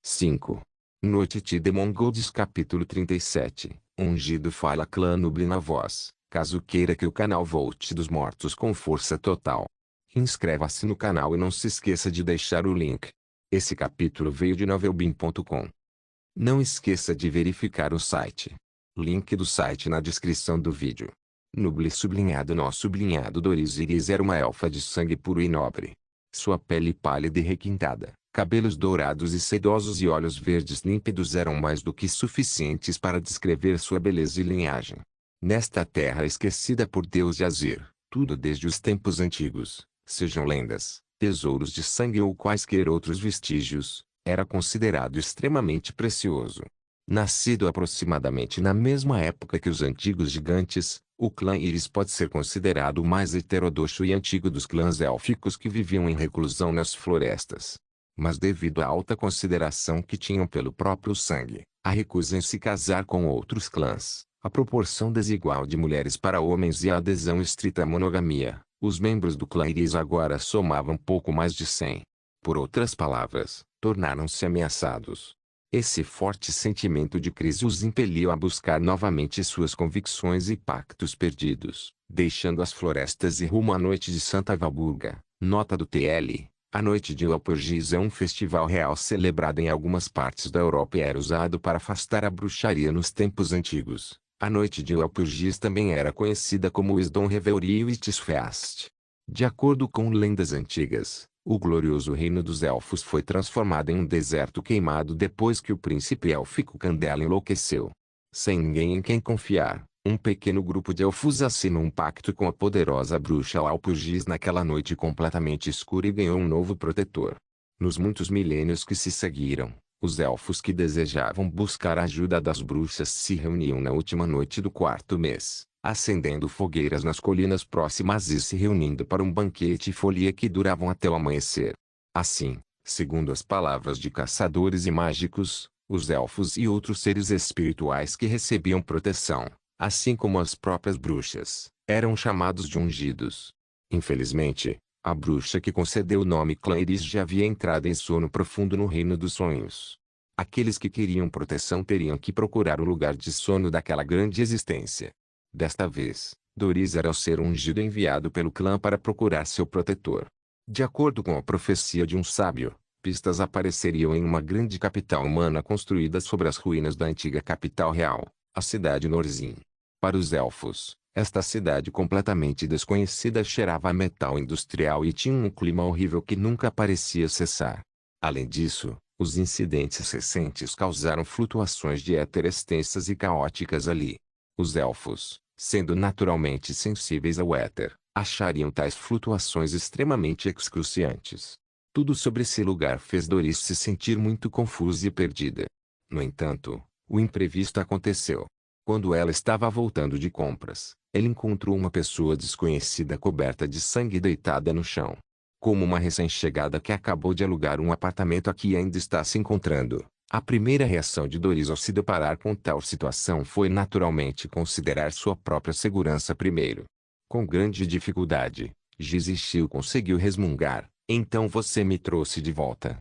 5. Noite de Mongols capítulo 37. Ungido fala clã Nubli na voz, caso queira que o canal volte dos mortos com força total. Inscreva-se no canal e não se esqueça de deixar o link. Esse capítulo veio de novelbin.com. Não esqueça de verificar o site. Link do site na descrição do vídeo. Nubli sublinhado nó sublinhado Doris Iris era uma elfa de sangue puro e nobre. Sua pele pálida e requintada, cabelos dourados e sedosos e olhos verdes límpidos eram mais do que suficientes para descrever sua beleza e linhagem. Nesta terra esquecida por Deus de Azir, tudo desde os tempos antigos, sejam lendas, tesouros de sangue ou quaisquer outros vestígios, era considerado extremamente precioso. Nascido aproximadamente na mesma época que os antigos gigantes, o clã Iris pode ser considerado o mais heterodoxo e antigo dos clãs élficos que viviam em reclusão nas florestas. Mas devido à alta consideração que tinham pelo próprio sangue, a recusa em se casar com outros clãs, a proporção desigual de mulheres para homens e a adesão estrita à monogamia, os membros do clã Iris agora somavam pouco mais de 100. Por outras palavras, tornaram-se ameaçados. Esse forte sentimento de crise os impeliu a buscar novamente suas convicções e pactos perdidos, deixando as florestas e rumo à noite de Santa Valburga. Nota do TL: a noite de Walpurgis é um festival real celebrado em algumas partes da Europa e era usado para afastar a bruxaria nos tempos antigos. A noite de Walpurgis também era conhecida como Wisdom Revelry e Witchfest. De acordo com lendas antigas, o glorioso reino dos elfos foi transformado em um deserto queimado depois que o príncipe élfico Candela enlouqueceu. Sem ninguém em quem confiar, um pequeno grupo de elfos assinou um pacto com a poderosa bruxa Walpurgis naquela noite completamente escura e ganhou um novo protetor. Nos muitos milênios que se seguiram, os elfos que desejavam buscar a ajuda das bruxas se reuniam na última noite do quarto mês, acendendo fogueiras nas colinas próximas e se reunindo para um banquete e folia que duravam até o amanhecer. Assim, segundo as palavras de caçadores e mágicos, os elfos e outros seres espirituais que recebiam proteção, assim como as próprias bruxas, eram chamados de ungidos. Infelizmente, a bruxa que concedeu o nome Clã Iris já havia entrado em sono profundo no reino dos sonhos. Aqueles que queriam proteção teriam que procurar o lugar de sono daquela grande existência. Desta vez, Doris era o ser ungido enviado pelo clã para procurar seu protetor. De acordo com a profecia de um sábio, pistas apareceriam em uma grande capital humana construída sobre as ruínas da antiga capital real, a cidade Norzin. Para os elfos, esta cidade completamente desconhecida cheirava a metal industrial e tinha um clima horrível que nunca parecia cessar. Além disso, os incidentes recentes causaram flutuações de éter extensas e caóticas ali. Os elfos, sendo naturalmente sensíveis ao éter, achariam tais flutuações extremamente excruciantes. Tudo sobre esse lugar fez Doris se sentir muito confusa e perdida. No entanto, o imprevisto aconteceu. Quando ela estava voltando de compras, ela encontrou uma pessoa desconhecida coberta de sangue deitada no chão. Como uma recém-chegada que acabou de alugar um apartamento aqui e ainda está se encontrando, a primeira reação de Doris ao se deparar com tal situação foi naturalmente considerar sua própria segurança primeiro. Com grande dificuldade, Gizishio conseguiu resmungar: "Então você me trouxe de volta?"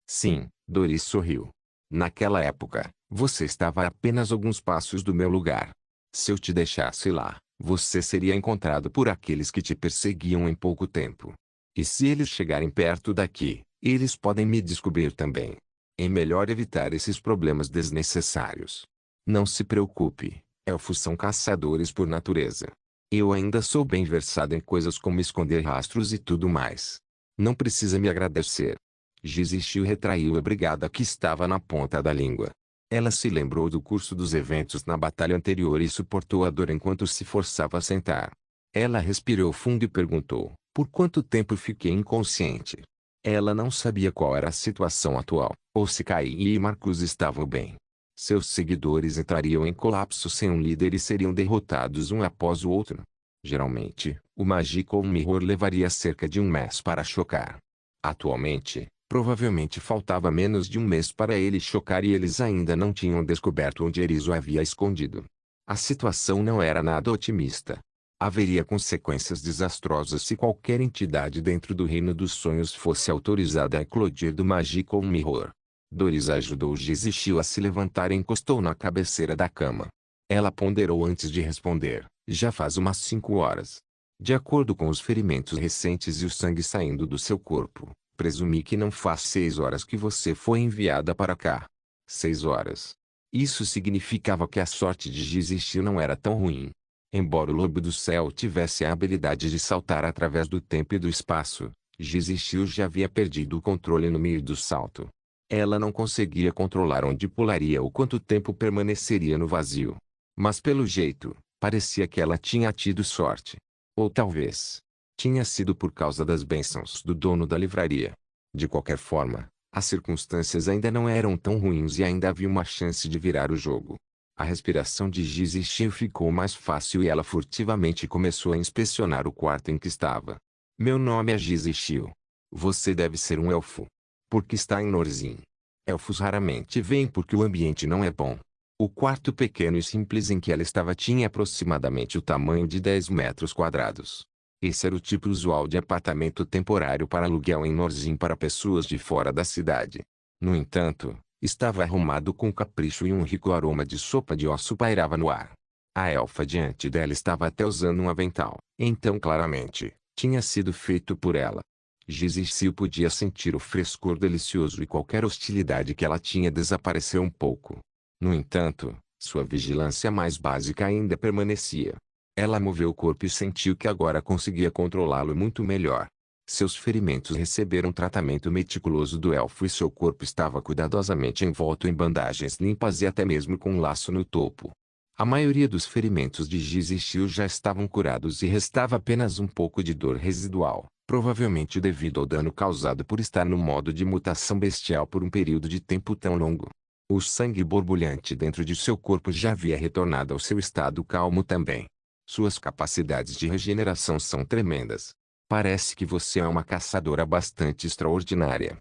Sim, Doris sorriu. "Naquela época, você estava a apenas alguns passos do meu lugar. Se eu te deixasse lá, você seria encontrado por aqueles que te perseguiam em pouco tempo. E se eles chegarem perto daqui, eles podem me descobrir também. É melhor evitar esses problemas desnecessários. Não se preocupe, elfos são caçadores por natureza. Eu ainda sou bem versado em coisas como esconder rastros e tudo mais. Não precisa me agradecer." Gizishio retraiu a brigada que estava na ponta da língua. Ela se lembrou do curso dos eventos na batalha anterior e suportou a dor enquanto se forçava a sentar. Ela respirou fundo e perguntou: "Por quanto tempo fiquei inconsciente?" Ela não sabia qual era a situação atual, ou se Kai e Marcus estavam bem. Seus seguidores entrariam em colapso sem um líder e seriam derrotados um após o outro. Geralmente, o Magical Mirror levaria cerca de um mês para chocar. Atualmente, provavelmente faltava menos de um mês para ele chocar e eles ainda não tinham descoberto onde Eris o havia escondido. A situação não era nada otimista. Haveria consequências desastrosas se qualquer entidade dentro do reino dos sonhos fosse autorizada a eclodir do Magical Mirror. Doris ajudou Gizishio a se levantar e encostou na cabeceira da cama. Ela ponderou antes de responder. Já faz umas 5 horas. De acordo com os ferimentos recentes e o sangue saindo do seu corpo, presumi que não faz 6 horas que você foi enviada para cá. 6 horas. Isso significava que a sorte de Gizishio não era tão ruim. Embora o lobo do céu tivesse a habilidade de saltar através do tempo e do espaço, Gizishio já havia perdido o controle no meio do salto. Ela não conseguia controlar onde pularia ou quanto tempo permaneceria no vazio. Mas pelo jeito, parecia que ela tinha tido sorte. Ou talvez tinha sido por causa das bênçãos do dono da livraria. De qualquer forma, as circunstâncias ainda não eram tão ruins e ainda havia uma chance de virar o jogo. A respiração de Gizishio ficou mais fácil e ela furtivamente começou a inspecionar o quarto em que estava. Meu nome é Gizishio. Você deve ser um elfo. Porque está em Norzim. Elfos raramente vêm porque o ambiente não é bom. O quarto pequeno e simples em que ela estava tinha aproximadamente o tamanho de 10 metros quadrados. Esse era o tipo usual de apartamento temporário para aluguel em Norzim para pessoas de fora da cidade. No entanto, estava arrumado com capricho e um rico aroma de sopa de osso pairava no ar. A elfa diante dela estava até usando um avental, então claramente, tinha sido feito por ela. Gizishio podia sentir o frescor delicioso e qualquer hostilidade que ela tinha desapareceu um pouco. No entanto, sua vigilância mais básica ainda permanecia. Ela moveu o corpo e sentiu que agora conseguia controlá-lo muito melhor. Seus ferimentos receberam tratamento meticuloso do elfo e seu corpo estava cuidadosamente envolto em bandagens limpas e até mesmo com um laço no topo. A maioria dos ferimentos de Gizishio já estavam curados e restava apenas um pouco de dor residual, provavelmente devido ao dano causado por estar no modo de mutação bestial por um período de tempo tão longo. O sangue borbulhante dentro de seu corpo já havia retornado ao seu estado calmo também. Suas capacidades de regeneração são tremendas. Parece que você é uma caçadora bastante extraordinária,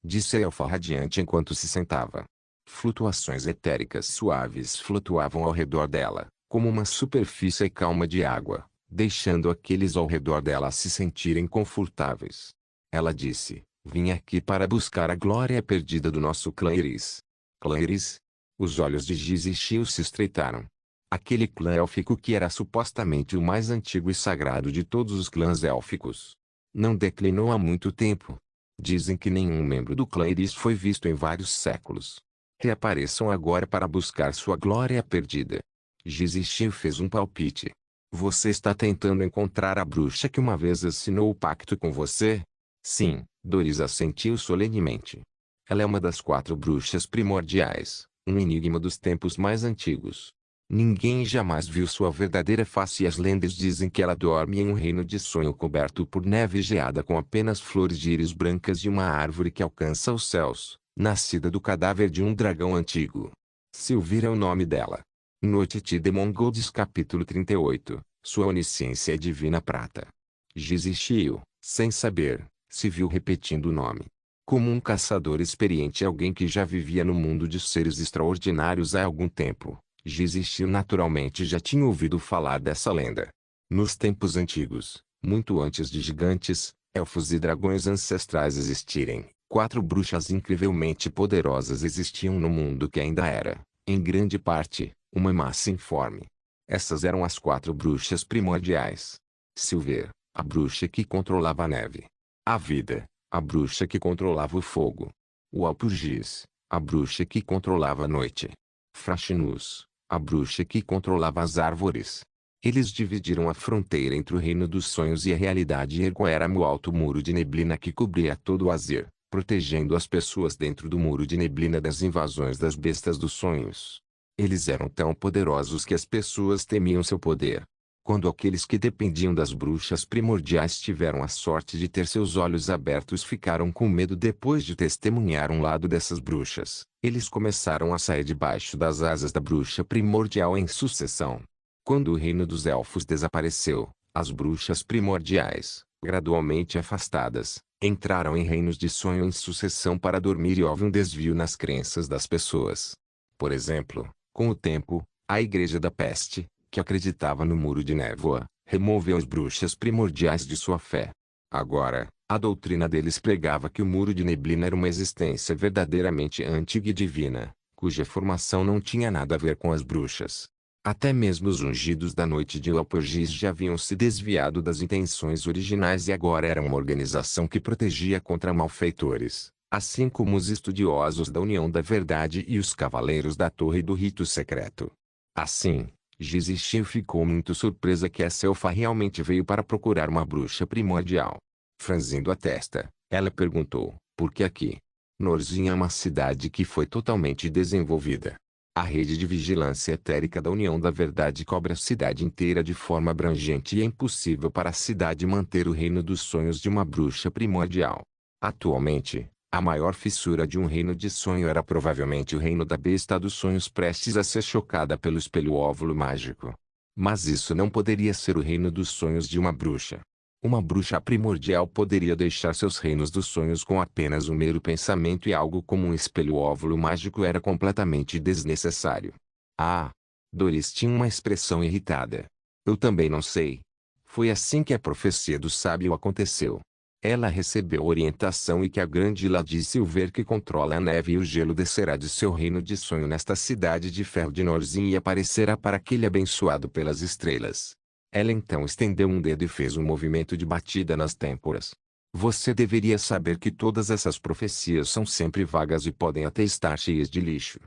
disse a elfa radiante enquanto se sentava. Flutuações etéricas suaves flutuavam ao redor dela, como uma superfície calma de água, deixando aqueles ao redor dela se sentirem confortáveis. Ela disse, vim aqui para buscar a glória perdida do nosso clã Iris. Clã Iris? Os olhos de Gizishio se estreitaram. Aquele clã élfico que era supostamente o mais antigo e sagrado de todos os clãs élficos. Não declinou há muito tempo. Dizem que nenhum membro do clã Iris foi visto em vários séculos. Reapareçam agora para buscar sua glória perdida. Gizishio fez um palpite. Você está tentando encontrar a bruxa que uma vez assinou o pacto com você? Sim, Doris assentiu solenemente. Ela é uma das 4 bruxas primordiais, um enigma dos tempos mais antigos. Ninguém jamais viu sua verdadeira face e as lendas dizem que ela dorme em um reino de sonho coberto por neve geada com apenas flores de íris brancas e uma árvore que alcança os céus, nascida do cadáver de um dragão antigo. Sylvir é o nome dela. Noite de Mongols capítulo 38, sua onisciência é divina prata. Gizishio, sem saber, se viu repetindo o nome. Como um caçador experiente e alguém que já vivia no mundo de seres extraordinários há algum tempo, Gizishio naturalmente já tinha ouvido falar dessa lenda. Nos tempos antigos, muito antes de gigantes, elfos e dragões ancestrais existirem, 4 bruxas incrivelmente poderosas existiam no mundo que ainda era, em grande parte, uma massa informe. Essas eram as 4 bruxas primordiais. Sylvir, a bruxa que controlava a neve. A vida, a bruxa que controlava o fogo. O Alpurgis, a bruxa que controlava a noite. Frashinus, a bruxa que controlava as árvores. Eles dividiram a fronteira entre o reino dos sonhos e a realidade e ergueram o alto muro de neblina que cobria todo o Azir, protegendo as pessoas dentro do muro de neblina das invasões das bestas dos sonhos. Eles eram tão poderosos que as pessoas temiam seu poder. Quando aqueles que dependiam das bruxas primordiais tiveram a sorte de ter seus olhos abertos ficaram com medo depois de testemunhar um lado dessas bruxas, eles começaram a sair debaixo das asas da bruxa primordial em sucessão. Quando o reino dos elfos desapareceu, as bruxas primordiais, gradualmente afastadas, entraram em reinos de sonho em sucessão para dormir e houve um desvio nas crenças das pessoas. Por exemplo, com o tempo, a Igreja da Peste, que acreditava no Muro de Névoa, removeu as bruxas primordiais de sua fé. Agora, a doutrina deles pregava que o muro de neblina era uma existência verdadeiramente antiga e divina, cuja formação não tinha nada a ver com as bruxas. Até mesmo os ungidos da noite de Walpurgis já haviam se desviado das intenções originais e agora eram uma organização que protegia contra malfeitores, assim como os estudiosos da União da Verdade e os Cavaleiros da Torre do Rito Secreto. Assim, Gizishio ficou muito surpresa que essa elfa realmente veio para procurar uma bruxa primordial. Franzindo a testa, ela perguntou, por que aqui? Norzin é uma cidade que foi totalmente desenvolvida. A rede de vigilância etérica da União da Verdade cobre a cidade inteira de forma abrangente e é impossível para a cidade manter o reino dos sonhos de uma bruxa primordial. Atualmente, a maior fissura de um reino de sonho era provavelmente o reino da besta dos sonhos prestes a ser chocada pelo espelho-óvulo mágico. Mas isso não poderia ser o reino dos sonhos de uma bruxa. Uma bruxa primordial poderia deixar seus reinos dos sonhos com apenas um mero pensamento e algo como um espelho-óvulo mágico era completamente desnecessário. Ah! Doris tinha uma expressão irritada. Eu também não sei. Foi assim que a profecia do sábio aconteceu. Ela recebeu orientação e que a grande Lady Silver que controla a neve e o gelo descerá de seu reino de sonho nesta cidade de ferro de Norzin e aparecerá para aquele abençoado pelas estrelas. Ela então estendeu um dedo e fez um movimento de batida nas têmporas. Você deveria saber que todas essas profecias são sempre vagas e podem até estar cheias de lixo.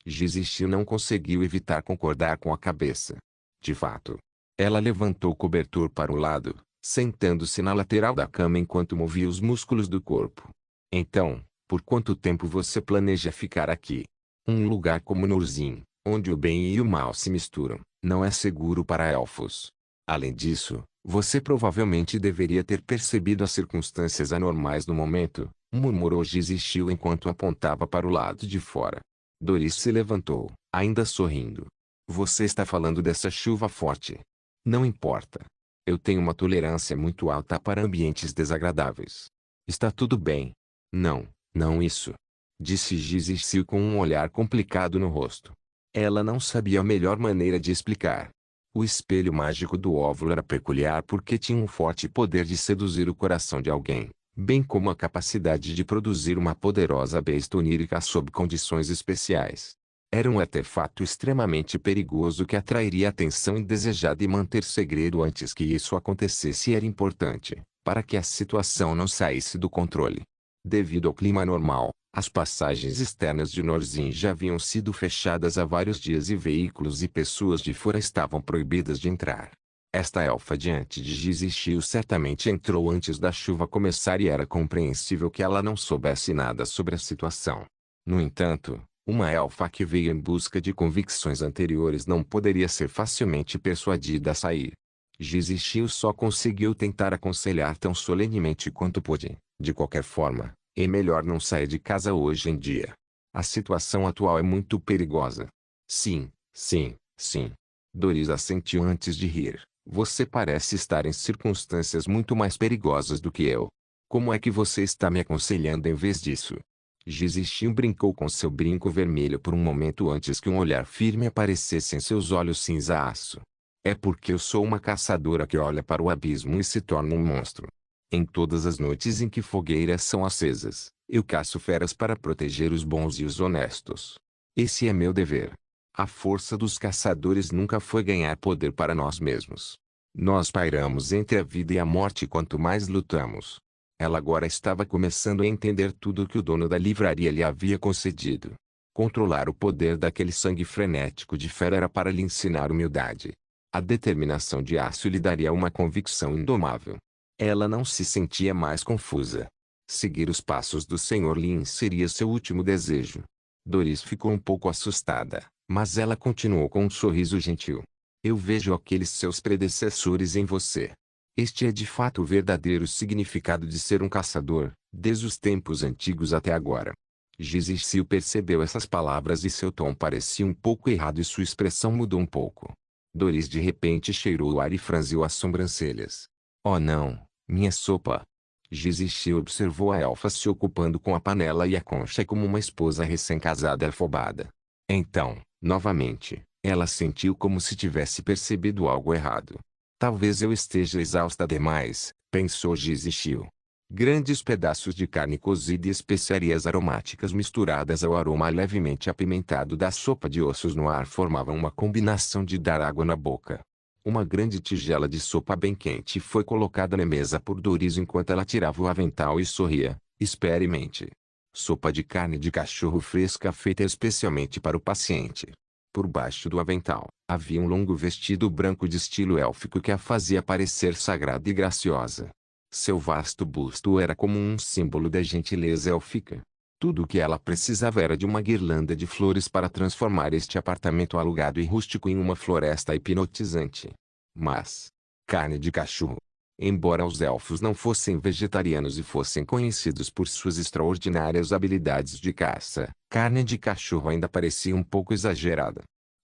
Gizishio não conseguiu evitar concordar com a cabeça. De fato. Ela levantou o cobertor para o lado, sentando-se na lateral da cama enquanto movia os músculos do corpo. Então, por quanto tempo você planeja ficar aqui? Um lugar como Norzin, onde o bem e o mal se misturam, não é seguro para elfos. Além disso, você provavelmente deveria ter percebido as circunstâncias anormais no momento, murmurou Gizishio enquanto apontava para o lado de fora. Doris se levantou, ainda sorrindo. Você está falando dessa chuva forte. Não importa. Eu tenho uma tolerância muito alta para ambientes desagradáveis. Está tudo bem. Não, não isso. Disse Gizishio com um olhar complicado no rosto. Ela não sabia a melhor maneira de explicar. O espelho mágico do óvulo era peculiar porque tinha um forte poder de seduzir o coração de alguém, bem como a capacidade de produzir uma poderosa besta onírica sob condições especiais. Era um artefato extremamente perigoso que atrairia a atenção indesejada e manter segredo antes que isso acontecesse era importante, para que a situação não saísse do controle. Devido ao clima normal, as passagens externas de Norzin já haviam sido fechadas há vários dias e veículos e pessoas de fora estavam proibidas de entrar. Esta elfa diante de Gizishio certamente entrou antes da chuva começar e era compreensível que ela não soubesse nada sobre a situação. No entanto, uma elfa que veio em busca de convicções anteriores não poderia ser facilmente persuadida a sair. Gizishio só conseguiu tentar aconselhar tão solenemente quanto pôde. De qualquer forma, é melhor não sair de casa hoje em dia. A situação atual é muito perigosa. Sim, sim, sim. Doris assentiu antes de rir. Você parece estar em circunstâncias muito mais perigosas do que eu. Como é que você está me aconselhando em vez disso? Gizishio brincou com seu brinco vermelho por um momento antes que um olhar firme aparecesse em seus olhos cinza-aço. É porque eu sou uma caçadora que olha para o abismo e se torna um monstro. Em todas as noites em que fogueiras são acesas, eu caço feras para proteger os bons e os honestos. Esse é meu dever. A força dos caçadores nunca foi ganhar poder para nós mesmos. Nós pairamos entre a vida e a morte quanto mais lutamos. Ela agora estava começando a entender tudo o que o dono da livraria lhe havia concedido. Controlar o poder daquele sangue frenético de fera era para lhe ensinar humildade. A determinação de aço lhe daria uma convicção indomável. Ela não se sentia mais confusa. Seguir os passos do Sr. Lin seria seu último desejo. Doris ficou um pouco assustada, mas ela continuou com um sorriso gentil. Eu vejo aqueles seus predecessores em você. Este é de fato o verdadeiro significado de ser um caçador, desde os tempos antigos até agora. Gizishio percebeu essas palavras e seu tom parecia um pouco errado e sua expressão mudou um pouco. Doris de repente cheirou o ar e franziu as sobrancelhas. Oh não, minha sopa! Gizishio observou a elfa se ocupando com a panela e a concha como uma esposa recém-casada afobada. Então, novamente, ela sentiu como se tivesse percebido algo errado. Talvez eu esteja exausta demais, pensou Jizishio. Grandes pedaços de carne cozida e especiarias aromáticas misturadas ao aroma levemente apimentado da sopa de ossos no ar formavam uma combinação de dar água na boca. Uma grande tigela de sopa bem quente foi colocada na mesa por Doris enquanto ela tirava o avental e sorria. Experimente. Sopa de carne de cachorro fresca feita especialmente para o paciente. Por baixo do avental, havia um longo vestido branco de estilo élfico que a fazia parecer sagrada e graciosa. Seu vasto busto era como um símbolo da gentileza élfica. Tudo o que ela precisava era de uma guirlanda de flores para transformar este apartamento alugado e rústico em uma floresta hipnotizante. Mas, carne de cachorro. Embora os elfos não fossem vegetarianos e fossem conhecidos por suas extraordinárias habilidades de caça, carne de cachorro ainda parecia um pouco exagerada.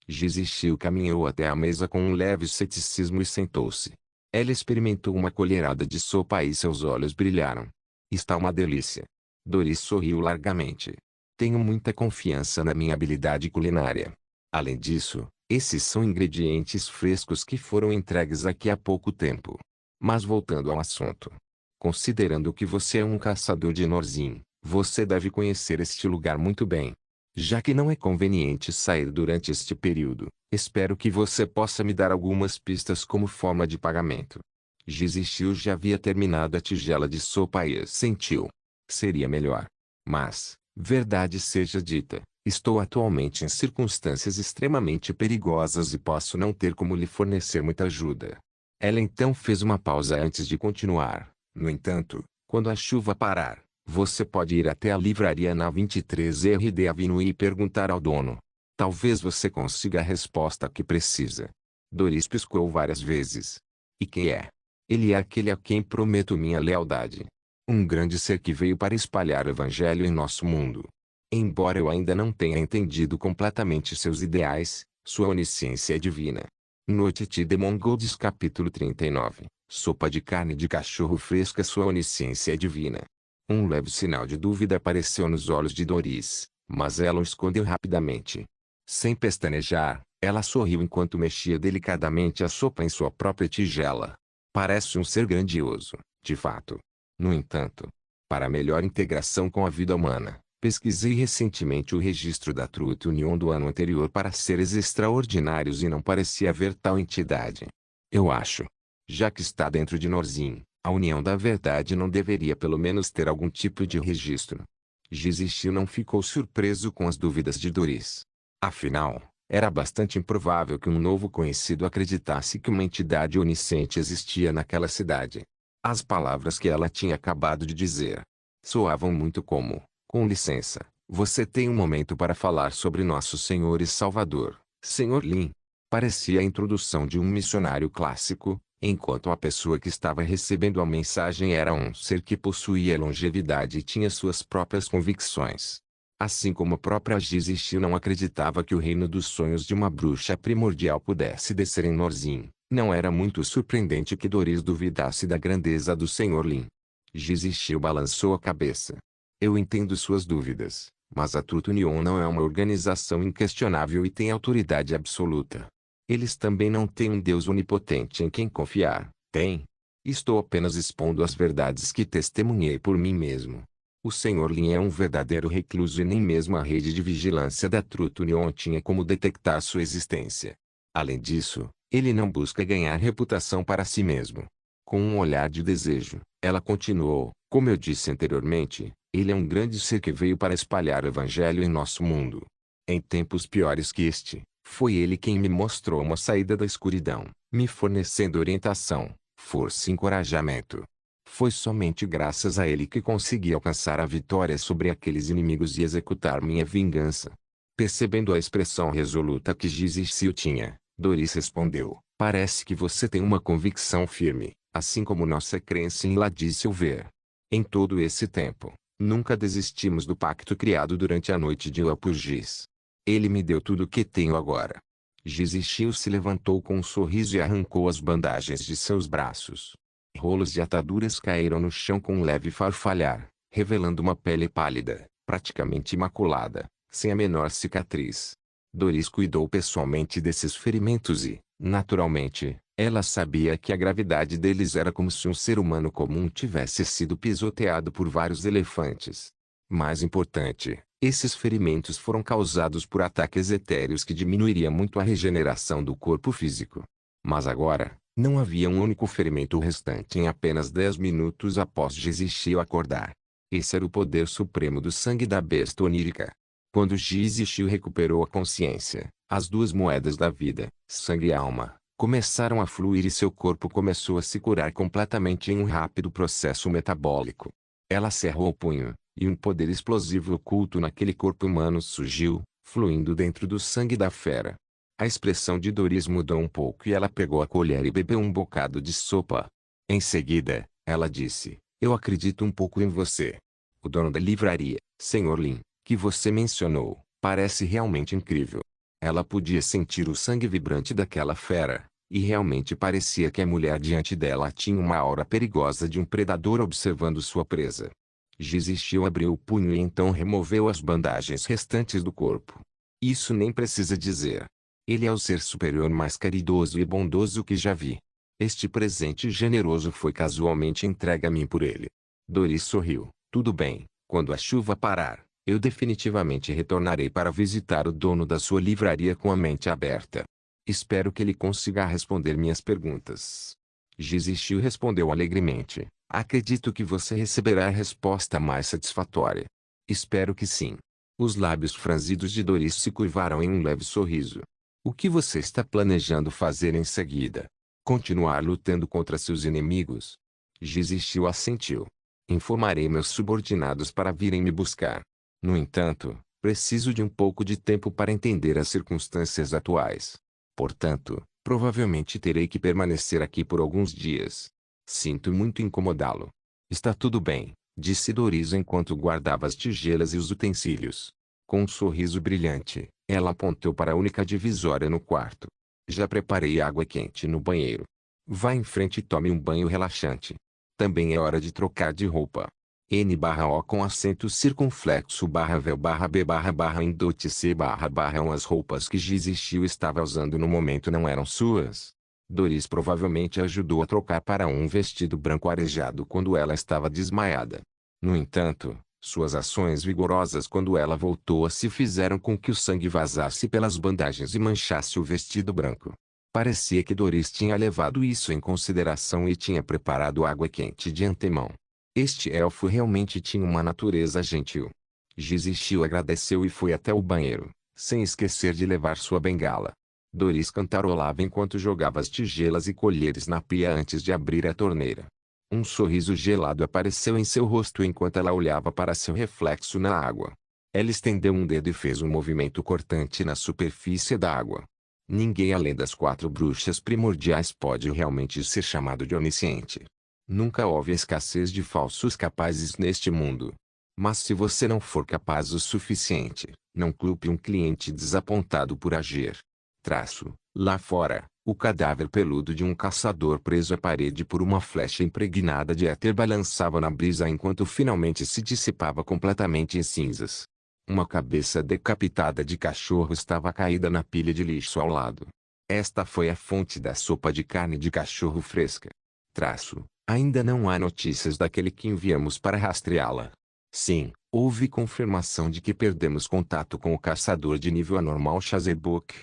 Jizishio caminhou até a mesa com um leve ceticismo e sentou-se. Ela experimentou uma colherada de sopa e seus olhos brilharam. Está uma delícia. Doris sorriu largamente. Tenho muita confiança na minha habilidade culinária. Além disso, esses são ingredientes frescos que foram entregues aqui há pouco tempo. Mas voltando ao assunto. Considerando que você é um caçador de Norzim, você deve conhecer este lugar muito bem. Já que não é conveniente sair durante este período, espero que você possa me dar algumas pistas como forma de pagamento. Jizishio já havia terminado a tigela de sopa e sentiu. Seria melhor. Mas, verdade seja dita, estou atualmente em circunstâncias extremamente perigosas e posso não ter como lhe fornecer muita ajuda. Ela então fez uma pausa antes de continuar. No entanto, quando a chuva parar, você pode ir até a livraria na 23 RD Avenue e perguntar ao dono. Talvez você consiga a resposta que precisa. Doris piscou várias vezes. E quem é? Ele é aquele a quem prometo minha lealdade. Um grande ser que veio para espalhar o evangelho em nosso mundo. Embora eu ainda não tenha entendido completamente seus ideais, sua onisciência é divina. Noite de Mongols capítulo 39. Sopa de carne de cachorro fresca. Sua onisciência é divina. Um leve sinal de dúvida apareceu nos olhos de Doris, mas ela o escondeu rapidamente. Sem pestanejar, ela sorriu enquanto mexia delicadamente a sopa em sua própria tigela. Parece um ser grandioso, de fato. No entanto, para melhor integração com a vida humana, pesquisei recentemente o registro da Truth Union do ano anterior para seres extraordinários e não parecia haver tal entidade. Eu acho. Já que está dentro de Norzim, a União da Verdade não deveria pelo menos ter algum tipo de registro. Jizishio não ficou surpreso com as dúvidas de Doris. Afinal, era bastante improvável que um novo conhecido acreditasse que uma entidade onisciente existia naquela cidade. As palavras que ela tinha acabado de dizer soavam muito como: com licença, você tem um momento para falar sobre nosso Senhor e Salvador, Sr. Lin. Parecia a introdução de um missionário clássico, enquanto a pessoa que estava recebendo a mensagem era um ser que possuía longevidade e tinha suas próprias convicções. Assim como a própria Jizishio não acreditava que o reino dos sonhos de uma bruxa primordial pudesse descer em Norzim, não era muito surpreendente que Doris duvidasse da grandeza do Sr. Lin. Jizishio balançou a cabeça. Eu entendo suas dúvidas, mas a Truth Union não é uma organização inquestionável e tem autoridade absoluta. Eles também não têm um Deus onipotente em quem confiar, têm? Estou apenas expondo as verdades que testemunhei por mim mesmo. O Sr. Lin é um verdadeiro recluso e nem mesmo a rede de vigilância da Truth Union tinha como detectar sua existência. Além disso, ele não busca ganhar reputação para si mesmo. Com um olhar de desejo, ela continuou: como eu disse anteriormente, ele é um grande ser que veio para espalhar o evangelho em nosso mundo. Em tempos piores que este, foi ele quem me mostrou uma saída da escuridão, me fornecendo orientação, força e encorajamento. Foi somente graças a ele que consegui alcançar a vitória sobre aqueles inimigos e executar minha vingança. Percebendo a expressão resoluta que Jizishio tinha, Doris respondeu: parece que você tem uma convicção firme, assim como nossa crença em Ladi Silver. Em todo esse tempo, nunca desistimos do pacto criado durante a noite de Walpurgis. Ele me deu tudo o que tenho agora. Jizishio se levantou com um sorriso e arrancou as bandagens de seus braços. Rolos de ataduras caíram no chão com um leve farfalhar, revelando uma pele pálida, praticamente imaculada, sem a menor cicatriz. Doris cuidou pessoalmente desses ferimentos e, Naturalmente, ela sabia que a gravidade deles era como se um ser humano comum tivesse sido pisoteado por vários elefantes. Mais importante, esses ferimentos foram causados por ataques etéreos que diminuiria muito a regeneração do corpo físico. Mas agora, não havia um único ferimento restante em apenas 10 minutos após Jizishio acordar. Esse era o poder supremo do sangue da besta onírica. Quando Jizishio recuperou a consciência, as duas moedas da vida, sangue e alma, começaram a fluir e seu corpo começou a se curar completamente em um rápido processo metabólico. Ela cerrou o punho, e um poder explosivo oculto naquele corpo humano surgiu, fluindo dentro do sangue da fera. A expressão de Doris mudou um pouco e ela pegou a colher e bebeu um bocado de sopa. Em seguida, ela disse, eu acredito um pouco em você. O dono da livraria, Sr. Lin, que você mencionou, parece realmente incrível. Ela podia sentir o sangue vibrante daquela fera, e realmente parecia que a mulher diante dela tinha uma aura perigosa de um predador observando sua presa. Jizishio abriu o punho e então removeu as bandagens restantes do corpo. Isso nem precisa dizer. Ele é o ser superior mais caridoso e bondoso que já vi. Este presente generoso foi casualmente entregue a mim por ele. Doris sorriu. Tudo bem, quando a chuva parar, eu definitivamente retornarei para visitar o dono da sua livraria com a mente aberta. Espero que ele consiga responder minhas perguntas. Jizishio respondeu alegremente. Acredito que você receberá a resposta mais satisfatória. Espero que sim. Os lábios franzidos de Doris se curvaram em um leve sorriso. O que você está planejando fazer em seguida? Continuar lutando contra seus inimigos? Jizishio assentiu. Informarei meus subordinados para virem me buscar. No entanto, preciso de um pouco de tempo para entender as circunstâncias atuais. Portanto, provavelmente terei que permanecer aqui por alguns dias. Sinto muito incomodá-lo. Está tudo bem, disse Doris enquanto guardava as tigelas e os utensílios. Com um sorriso brilhante, ela apontou para a única divisória no quarto. Já preparei água quente no banheiro. Vá em frente e tome um banho relaxante. Também é hora de trocar de roupa. N/O com acento circunflexo /vel /b /indot c /. As roupas que Jizishio estava usando no momento não eram suas. Doris provavelmente ajudou a trocar para um vestido branco arejado quando ela estava desmaiada. No entanto, suas ações vigorosas quando ela voltou a se fizeram com que o sangue vazasse pelas bandagens e manchasse o vestido branco. Parecia que Doris tinha levado isso em consideração e tinha preparado água quente de antemão. Este elfo realmente tinha uma natureza gentil. Jizishio agradeceu e foi até o banheiro, sem esquecer de levar sua bengala. Doris cantarolava enquanto jogava as tigelas e colheres na pia antes de abrir a torneira. Um sorriso gelado apareceu em seu rosto enquanto ela olhava para seu reflexo na água. Ela estendeu um dedo e fez um movimento cortante na superfície da água. Ninguém além das 4 bruxas primordiais pode realmente ser chamado de onisciente. Nunca houve escassez de falsos capazes neste mundo. Mas se você não for capaz o suficiente, não culpe um cliente desapontado por agir. Lá fora, o cadáver peludo de um caçador preso à parede por uma flecha impregnada de éter balançava na brisa enquanto finalmente se dissipava completamente em cinzas. Uma cabeça decapitada de cachorro estava caída na pilha de lixo ao lado. Esta foi a fonte da sopa de carne de cachorro fresca. Ainda não há notícias daquele que enviamos para rastreá-la. Sim, houve confirmação de que perdemos contato com o caçador de nível anormal Chazebok.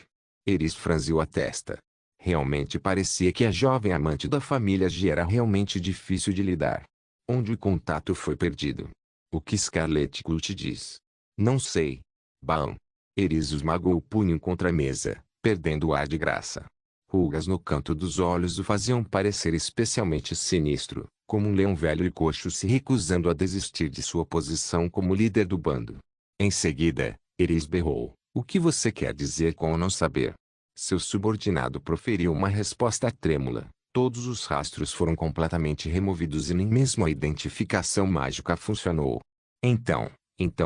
Eris franziu a testa. Realmente parecia que a jovem amante da família G era realmente difícil de lidar. Onde o contato foi perdido? O que Scarlet Cult diz? Não sei. Bam. Eris esmagou o punho contra a mesa, perdendo o ar de graça. Rugas no canto dos olhos o faziam parecer especialmente sinistro, como um leão velho e coxo se recusando a desistir de sua posição como líder do bando. Em seguida, Eris berrou. O que você quer dizer com não saber? Seu subordinado proferiu uma resposta trêmula. Todos os rastros foram completamente removidos e nem mesmo a identificação mágica funcionou. Então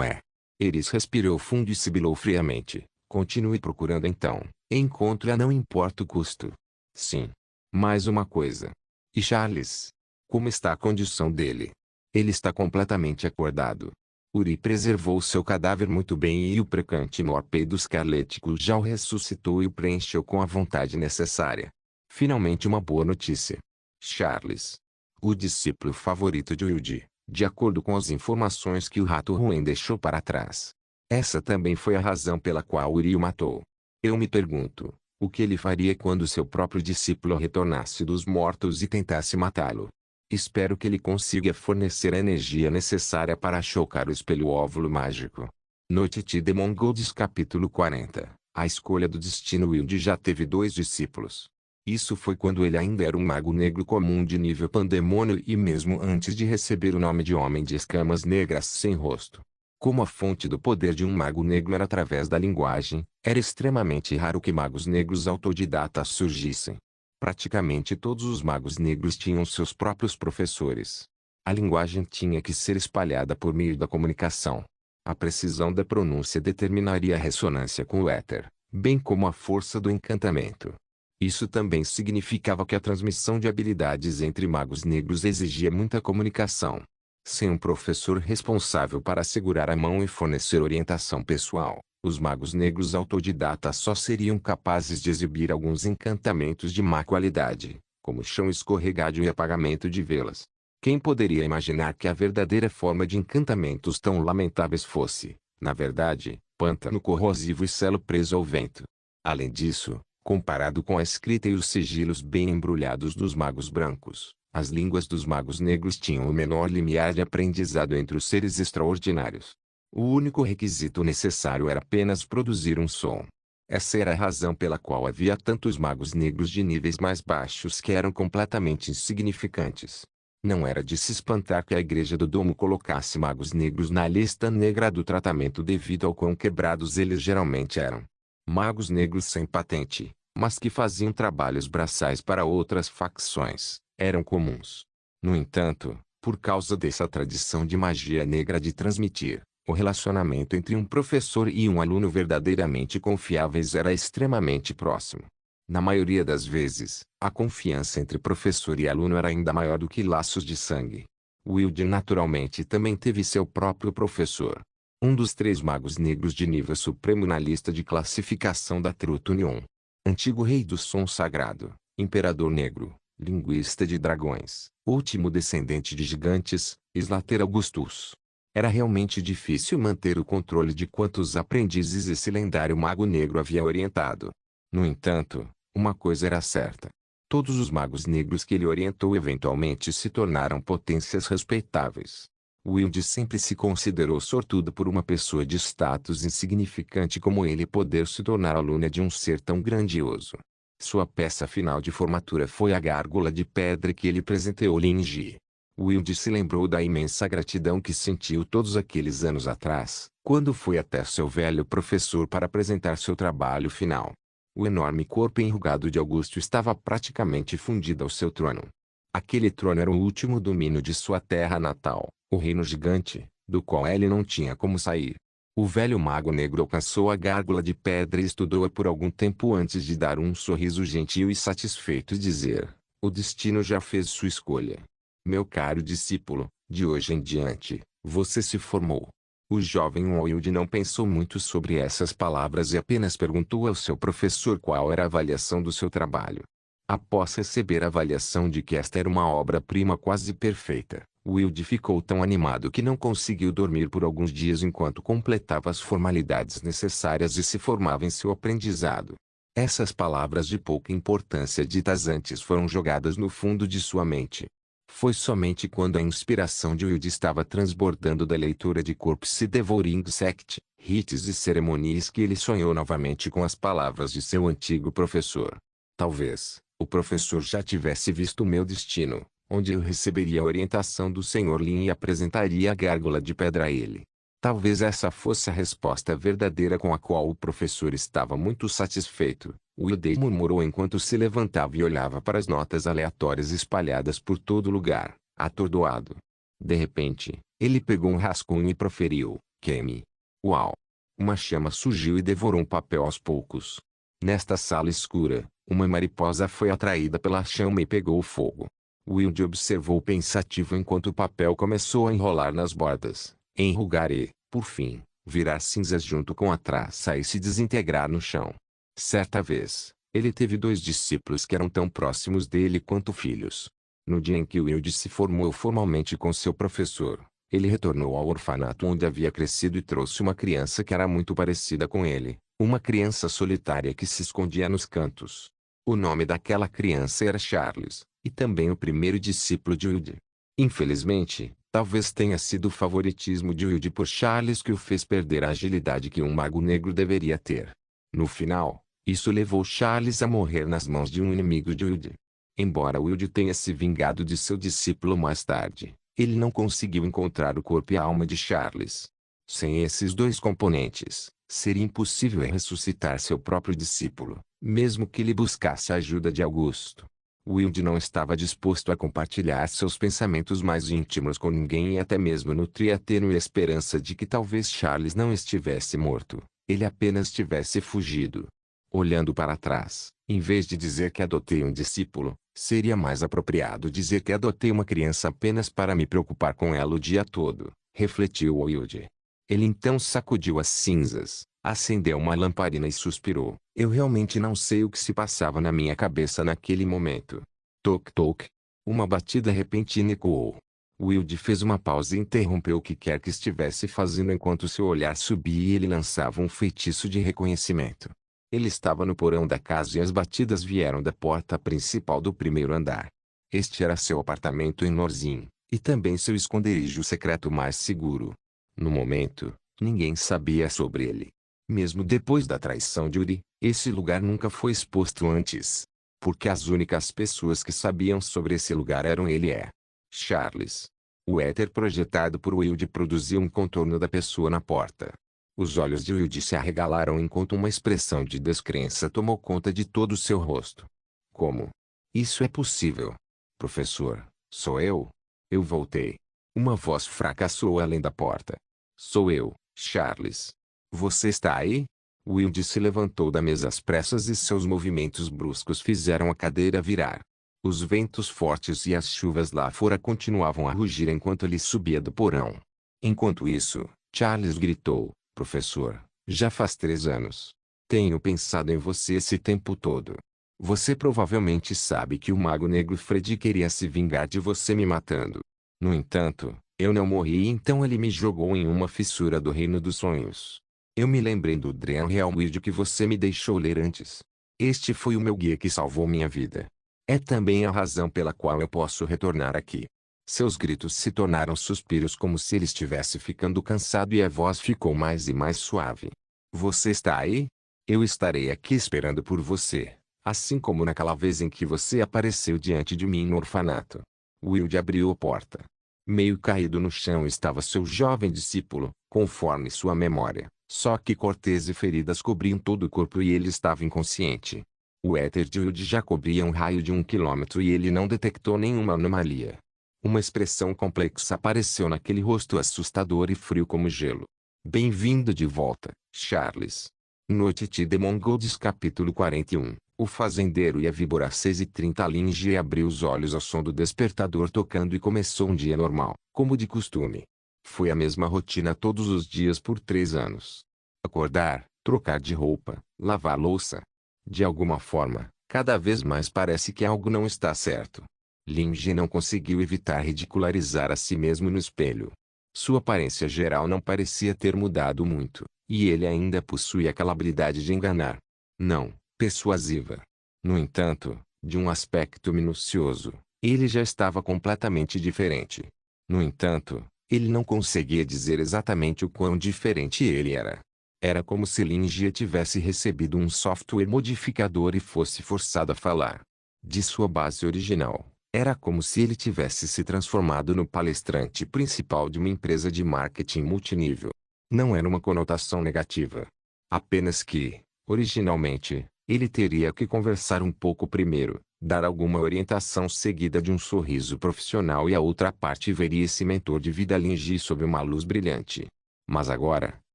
é. Eris respirou fundo e sibilou friamente. Continue procurando então. Encontre-a não importa o custo. Sim. Mais uma coisa. E Charles? Como está a condição dele? Ele está completamente acordado. Uri preservou seu cadáver muito bem e o precante Morpheus escarlético já o ressuscitou e o preencheu com a vontade necessária. Finalmente uma boa notícia. Charles, o discípulo favorito de Wilde, de acordo com as informações que o Rato Ruim deixou para trás. Essa também foi a razão pela qual Uri o matou. Eu me pergunto, o que ele faria quando seu próprio discípulo retornasse dos mortos e tentasse matá-lo? Espero que ele consiga fornecer a energia necessária para chocar o espelho óvulo mágico. Noite de Mongols capítulo 40. A escolha do destino. Wilde já teve 2 discípulos. Isso foi quando ele ainda era um mago negro comum de nível pandemônio e mesmo antes de receber o nome de Homem de Escamas Negras Sem Rosto. Como a fonte do poder de um mago negro era através da linguagem, era extremamente raro que magos negros autodidatas surgissem. Praticamente todos os magos negros tinham seus próprios professores. A linguagem tinha que ser espalhada por meio da comunicação. A precisão da pronúncia determinaria a ressonância com o éter, bem como a força do encantamento. Isso também significava que a transmissão de habilidades entre magos negros exigia muita comunicação. Sem um professor responsável para segurar a mão e fornecer orientação pessoal, os magos negros autodidatas só seriam capazes de exibir alguns encantamentos de má qualidade, como chão escorregadio e apagamento de velas. Quem poderia imaginar que a verdadeira forma de encantamentos tão lamentáveis fosse, na verdade, pântano corrosivo e selo preso ao vento? Além disso, comparado com a escrita e os sigilos bem embrulhados dos magos brancos, as línguas dos magos negros tinham o menor limiar de aprendizado entre os seres extraordinários. O único requisito necessário era apenas produzir um som. Essa era a razão pela qual havia tantos magos negros de níveis mais baixos que eram completamente insignificantes. Não era de se espantar que a Igreja do Domo colocasse magos negros na lista negra do tratamento devido ao quão quebrados eles geralmente eram. Magos negros sem patente, mas que faziam trabalhos braçais para outras facções, eram comuns. No entanto, por causa dessa tradição de magia negra de transmitir, o relacionamento entre um professor e um aluno verdadeiramente confiáveis era extremamente próximo. Na maioria das vezes, a confiança entre professor e aluno era ainda maior do que laços de sangue. Wilde naturalmente também teve seu próprio professor. Um dos 3 magos negros de nível supremo na lista de classificação da Trutunion. Antigo rei do som sagrado, imperador negro, linguista de dragões, último descendente de gigantes, Slater Augustus. Era realmente difícil manter o controle de quantos aprendizes esse lendário mago negro havia orientado. No entanto, uma coisa era certa. Todos os magos negros que ele orientou eventualmente se tornaram potências respeitáveis. Wilde sempre se considerou sortudo por uma pessoa de status insignificante como ele poder se tornar aluna de um ser tão grandioso. Sua peça final de formatura foi a gárgula de pedra que ele presenteou Linji. Wilde se lembrou da imensa gratidão que sentiu todos aqueles anos atrás, quando foi até seu velho professor para apresentar seu trabalho final. O enorme corpo enrugado de Augusto estava praticamente fundido ao seu trono. Aquele trono era o último domínio de sua terra natal, o reino gigante, do qual ele não tinha como sair. O velho mago negro alcançou a gárgula de pedra e estudou-a por algum tempo antes de dar um sorriso gentil e satisfeito e dizer: o destino já fez sua escolha. Meu caro discípulo, de hoje em diante, você se formou. O jovem Wilde não pensou muito sobre essas palavras e apenas perguntou ao seu professor qual era a avaliação do seu trabalho. Após receber a avaliação de que esta era uma obra-prima quase perfeita, Wilde ficou tão animado que não conseguiu dormir por alguns dias enquanto completava as formalidades necessárias e se formava em seu aprendizado. Essas palavras de pouca importância ditas antes foram jogadas no fundo de sua mente. Foi somente quando a inspiração de Wilde estava transbordando da leitura de Corpse Devouring Sect, ritos e cerimônias que ele sonhou novamente com as palavras de seu antigo professor. Talvez o professor já tivesse visto o meu destino, onde eu receberia a orientação do Sr. Lin e apresentaria a gárgula de pedra a ele. Talvez essa fosse a resposta verdadeira com a qual o professor estava muito satisfeito. Wilde murmurou enquanto se levantava e olhava para as notas aleatórias espalhadas por todo lugar, atordoado. De repente, ele pegou um rascunho e proferiu: queime. Uau! Uma chama surgiu e devorou um papel aos poucos. Nesta sala escura, uma mariposa foi atraída pela chama e pegou fogo. Wilde observou pensativo enquanto o papel começou a enrolar nas bordas, enrugar e, por fim, virar cinzas junto com a traça e se desintegrar no chão. Certa vez, ele teve 2 discípulos que eram tão próximos dele quanto filhos. No dia em que Wilde se formou formalmente com seu professor, ele retornou ao orfanato onde havia crescido e trouxe uma criança que era muito parecida com ele, uma criança solitária que se escondia nos cantos. O nome daquela criança era Charles, e também o primeiro discípulo de Wilde. Infelizmente, talvez tenha sido o favoritismo de Wilde por Charles que o fez perder a agilidade que um mago negro deveria ter. No final, isso levou Charles a morrer nas mãos de um inimigo de Wilde. Embora Wilde tenha se vingado de seu discípulo mais tarde, ele não conseguiu encontrar o corpo e a alma de Charles. Sem esses 2 componentes, seria impossível ressuscitar seu próprio discípulo, mesmo que ele buscasse a ajuda de Augusto. Wilde não estava disposto a compartilhar seus pensamentos mais íntimos com ninguém e até mesmo nutria a tênue esperança de que talvez Charles não estivesse morto, ele apenas tivesse fugido. Olhando para trás, em vez de dizer que adotei um discípulo, seria mais apropriado dizer que adotei uma criança apenas para me preocupar com ela o dia todo, refletiu Wilde. Ele então sacudiu as cinzas, acendeu uma lamparina e suspirou. Eu realmente não sei o que se passava na minha cabeça naquele momento. Toc-toc. Uma batida repentina ecoou. Wilde fez uma pausa e interrompeu o que quer que estivesse fazendo enquanto seu olhar subia e ele lançava um feitiço de reconhecimento. Ele estava no porão da casa e as batidas vieram da porta principal do primeiro andar. Este era seu apartamento em Norzin, e também seu esconderijo secreto mais seguro. No momento, ninguém sabia sobre ele. Mesmo depois da traição de Yuri, esse lugar nunca foi exposto antes. Porque as únicas pessoas que sabiam sobre esse lugar eram ele e Charles. O éter projetado por Wilde produziu um contorno da pessoa na porta. Os olhos de Wilde se arregalaram enquanto uma expressão de descrença tomou conta de todo o seu rosto. Como? Isso é possível? Professor, sou eu? Eu voltei. Uma voz fraca soou além da porta. Sou eu, Charles. Você está aí? Wilde se levantou da mesa às pressas e seus movimentos bruscos fizeram a cadeira virar. Os ventos fortes e as chuvas lá fora continuavam a rugir enquanto ele subia do porão. Enquanto isso, Charles gritou, professor, já faz 3 anos. Tenho pensado em você esse tempo todo. Você provavelmente sabe que o Mago Negro Fred queria se vingar de você me matando. No entanto, eu não morri e então ele me jogou em uma fissura do Reino dos Sonhos. Eu me lembrei do Dream Realmwild que você me deixou ler antes. Este foi o meu guia que salvou minha vida. É também a razão pela qual eu posso retornar aqui. Seus gritos se tornaram suspiros como se ele estivesse ficando cansado e a voz ficou mais e mais suave. Você está aí? Eu estarei aqui esperando por você, assim como naquela vez em que você apareceu diante de mim no orfanato. Wilde abriu a porta. Meio caído no chão estava seu jovem discípulo, conforme sua memória, só que cortes e feridas cobriam todo o corpo e ele estava inconsciente. O éter de Wilde já cobria um raio de 1 quilômetro e ele não detectou nenhuma anomalia. Uma expressão complexa apareceu naquele rosto assustador e frio como gelo. Bem-vindo de volta, Charles. Noite de Mongols capítulo 41. O fazendeiro e a víbora 6h30 Linge abriu os olhos ao som do despertador tocando e começou um dia normal, como de costume. Foi a mesma rotina todos os dias por 3 anos. Acordar, trocar de roupa, lavar louça. De alguma forma, cada vez mais parece que algo não está certo. Linge não conseguiu evitar ridicularizar a si mesmo no espelho. Sua aparência geral não parecia ter mudado muito, e ele ainda possuía aquela habilidade de enganar. Não, persuasiva. No entanto, de um aspecto minucioso, ele já estava completamente diferente. No entanto, ele não conseguia dizer exatamente o quão diferente ele era. Era como se Linge tivesse recebido um software modificador e fosse forçado a falar. De sua base original, era como se ele tivesse se transformado no palestrante principal de uma empresa de marketing multinível. Não era uma conotação negativa. Apenas que, originalmente, ele teria que conversar um pouco primeiro, dar alguma orientação seguida de um sorriso profissional e a outra parte veria esse mentor de vida Linge sob uma luz brilhante. Mas agora,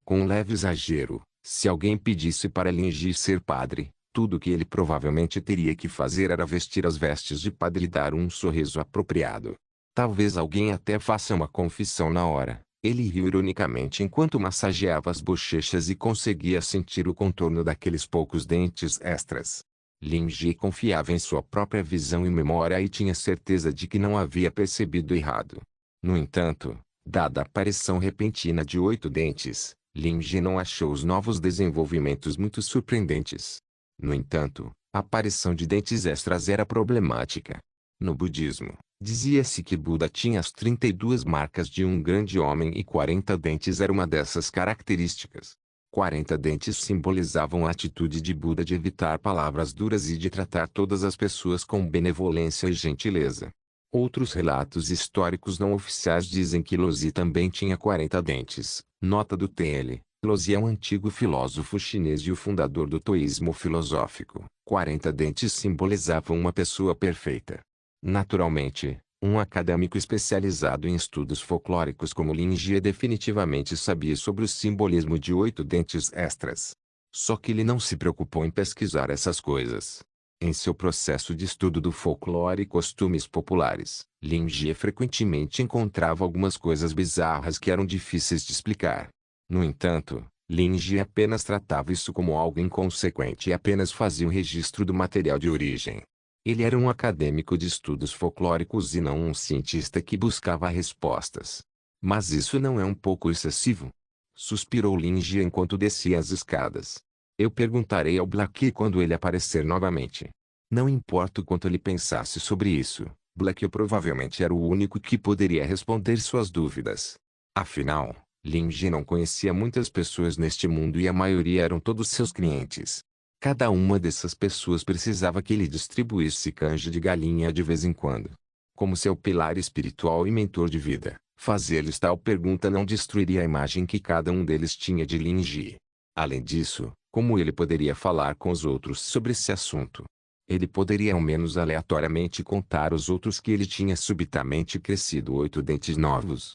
com um leve exagero, se alguém pedisse para Linge ser padre, tudo o que ele provavelmente teria que fazer era vestir as vestes de padre e dar um sorriso apropriado. Talvez alguém até faça uma confissão na hora, Ele riu ironicamente enquanto massageava as bochechas e conseguia sentir o contorno daqueles poucos dentes extras. Lin Ji confiava em sua própria visão e memória e tinha certeza de que não havia percebido errado. No entanto, dada a aparição repentina de 8 dentes, Lin Ji não achou os novos desenvolvimentos muito surpreendentes. No entanto, a aparição de dentes extras era problemática. No budismo, dizia-se que Buda tinha as 32 marcas de um grande homem e 40 dentes era uma dessas características. 40 dentes simbolizavam a atitude de Buda de evitar palavras duras e de tratar todas as pessoas com benevolência e gentileza. Outros relatos históricos não oficiais dizem que Lozi também tinha 40 dentes. Nota do TL. Lozi é um antigo filósofo chinês e o fundador do taoísmo filosófico. 40 dentes simbolizavam uma pessoa perfeita. Naturalmente, um acadêmico especializado em estudos folclóricos como Lin Jie definitivamente sabia sobre o simbolismo de 8 dentes extras. Só que ele não se preocupou em pesquisar essas coisas. Em seu processo de estudo do folclore e costumes populares, Lin Jie frequentemente encontrava algumas coisas bizarras que eram difíceis de explicar. No entanto, Lin Jie apenas tratava isso como algo inconsequente e apenas fazia um registro do material de origem. Ele era um acadêmico de estudos folclóricos e não um cientista que buscava respostas. Mas isso não é um pouco excessivo? Suspirou Lin Jie enquanto descia as escadas. Eu perguntarei ao Black quando ele aparecer novamente. Não importa o quanto ele pensasse sobre isso, Black provavelmente era o único que poderia responder suas dúvidas. Afinal, Lin Jie não conhecia muitas pessoas neste mundo e a maioria eram todos seus clientes. Cada uma dessas pessoas precisava que ele distribuísse canja de galinha de vez em quando. Como seu pilar espiritual e mentor de vida, fazer-lhes tal pergunta não destruiria a imagem que cada um deles tinha de Lin Jie. Além disso, como ele poderia falar com os outros sobre esse assunto? Ele poderia ao menos aleatoriamente contar aos outros que ele tinha subitamente crescido 8 dentes novos.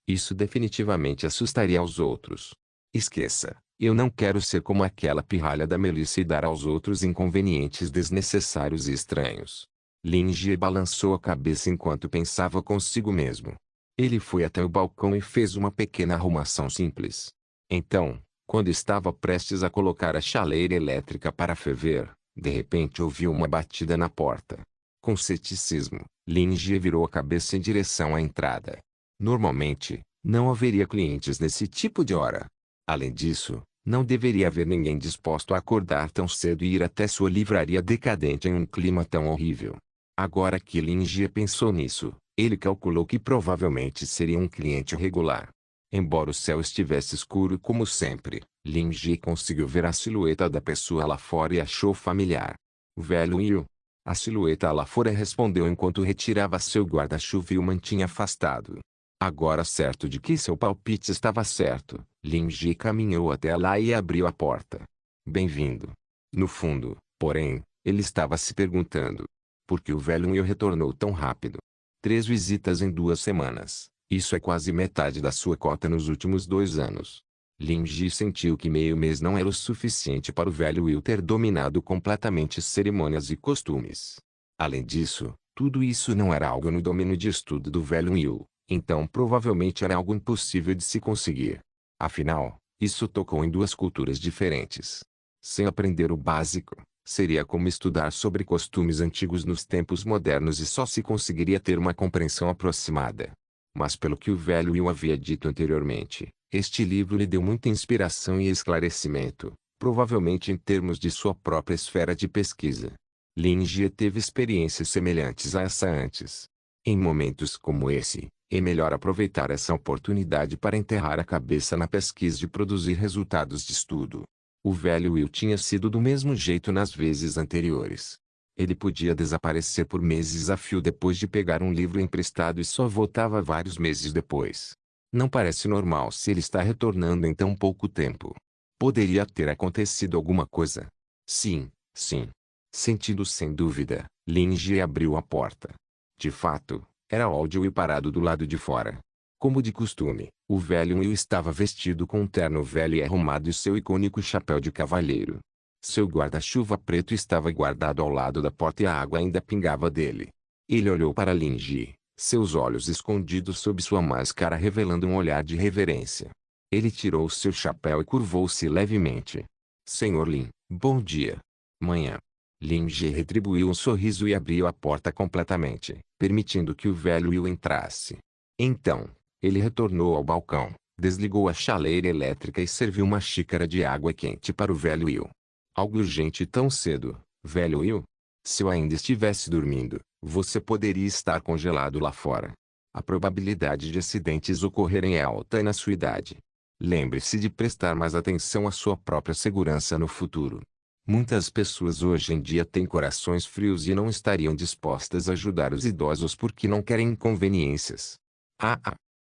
Isso definitivamente assustaria aos outros. Esqueça. Eu não quero ser como aquela pirralha da Melissa e dar aos outros inconvenientes desnecessários e estranhos. Lin Jie balançou a cabeça enquanto pensava consigo mesmo. Ele foi até o balcão e fez uma pequena arrumação simples. Então, quando estava prestes a colocar a chaleira elétrica para ferver, de repente ouviu uma batida na porta. Com ceticismo, Lin Jie virou a cabeça em direção à entrada. Normalmente, não haveria clientes nesse tipo de hora. Além disso, não deveria haver ninguém disposto a acordar tão cedo e ir até sua livraria decadente em um clima tão horrível. Agora que Lin Jie pensou nisso, ele calculou que provavelmente seria um cliente regular. Embora o céu estivesse escuro como sempre, Lin Jie conseguiu ver a silhueta da pessoa lá fora e achou familiar. O velho Yu. A silhueta lá fora respondeu enquanto retirava seu guarda-chuva e o mantinha afastado. Agora certo de que seu palpite estava certo, Lin Jie caminhou até lá e abriu a porta. Bem-vindo. No fundo, porém, ele estava se perguntando. Por que o velho Yu retornou tão rápido? 3 visitas em 2 semanas. Isso é quase metade da sua cota nos últimos 2 anos. Lin Jie sentiu que meio mês não era o suficiente para o velho Will ter dominado completamente cerimônias e costumes. Além disso, tudo isso não era algo no domínio de estudo do velho Will, então provavelmente era algo impossível de se conseguir. Afinal, isso tocou em 2 culturas diferentes. Sem aprender o básico, seria como estudar sobre costumes antigos nos tempos modernos e só se conseguiria ter uma compreensão aproximada. Mas pelo que o velho Will havia dito anteriormente, este livro lhe deu muita inspiração e esclarecimento, provavelmente em termos de sua própria esfera de pesquisa. Lin Jie teve experiências semelhantes a essa antes. Em momentos como esse, é melhor aproveitar essa oportunidade para enterrar a cabeça na pesquisa e produzir resultados de estudo. O velho Will tinha sido do mesmo jeito nas vezes anteriores. Ele podia desaparecer por meses a fio depois de pegar um livro emprestado e só voltava vários meses depois. Não parece normal se ele está retornando em tão pouco tempo. Poderia ter acontecido alguma coisa. Sim, sim. Sentindo sem dúvida, Lin Jie abriu a porta. De fato, era Old Will parado do lado de fora. Como de costume, o velho Will estava vestido com um terno velho e arrumado e seu icônico chapéu de cavalheiro. Seu guarda-chuva preto estava guardado ao lado da porta e a água ainda pingava dele. Ele olhou para Lin Jie, seus olhos escondidos sob sua máscara revelando um olhar de reverência. Ele tirou seu chapéu e curvou-se levemente. Senhor Lin, bom dia. Manhã. Lin Ji retribuiu um sorriso e abriu a porta completamente, permitindo que o velho Will entrasse. Então, ele retornou ao balcão, desligou a chaleira elétrica e serviu uma xícara de água quente para o velho Will. Algo urgente tão cedo, velho Will? Se eu ainda estivesse dormindo, você poderia estar congelado lá fora. A probabilidade de acidentes ocorrerem é alta na sua idade. Lembre-se de prestar mais atenção à sua própria segurança no futuro. Muitas pessoas hoje em dia têm corações frios e não estariam dispostas a ajudar os idosos porque não querem inconveniências.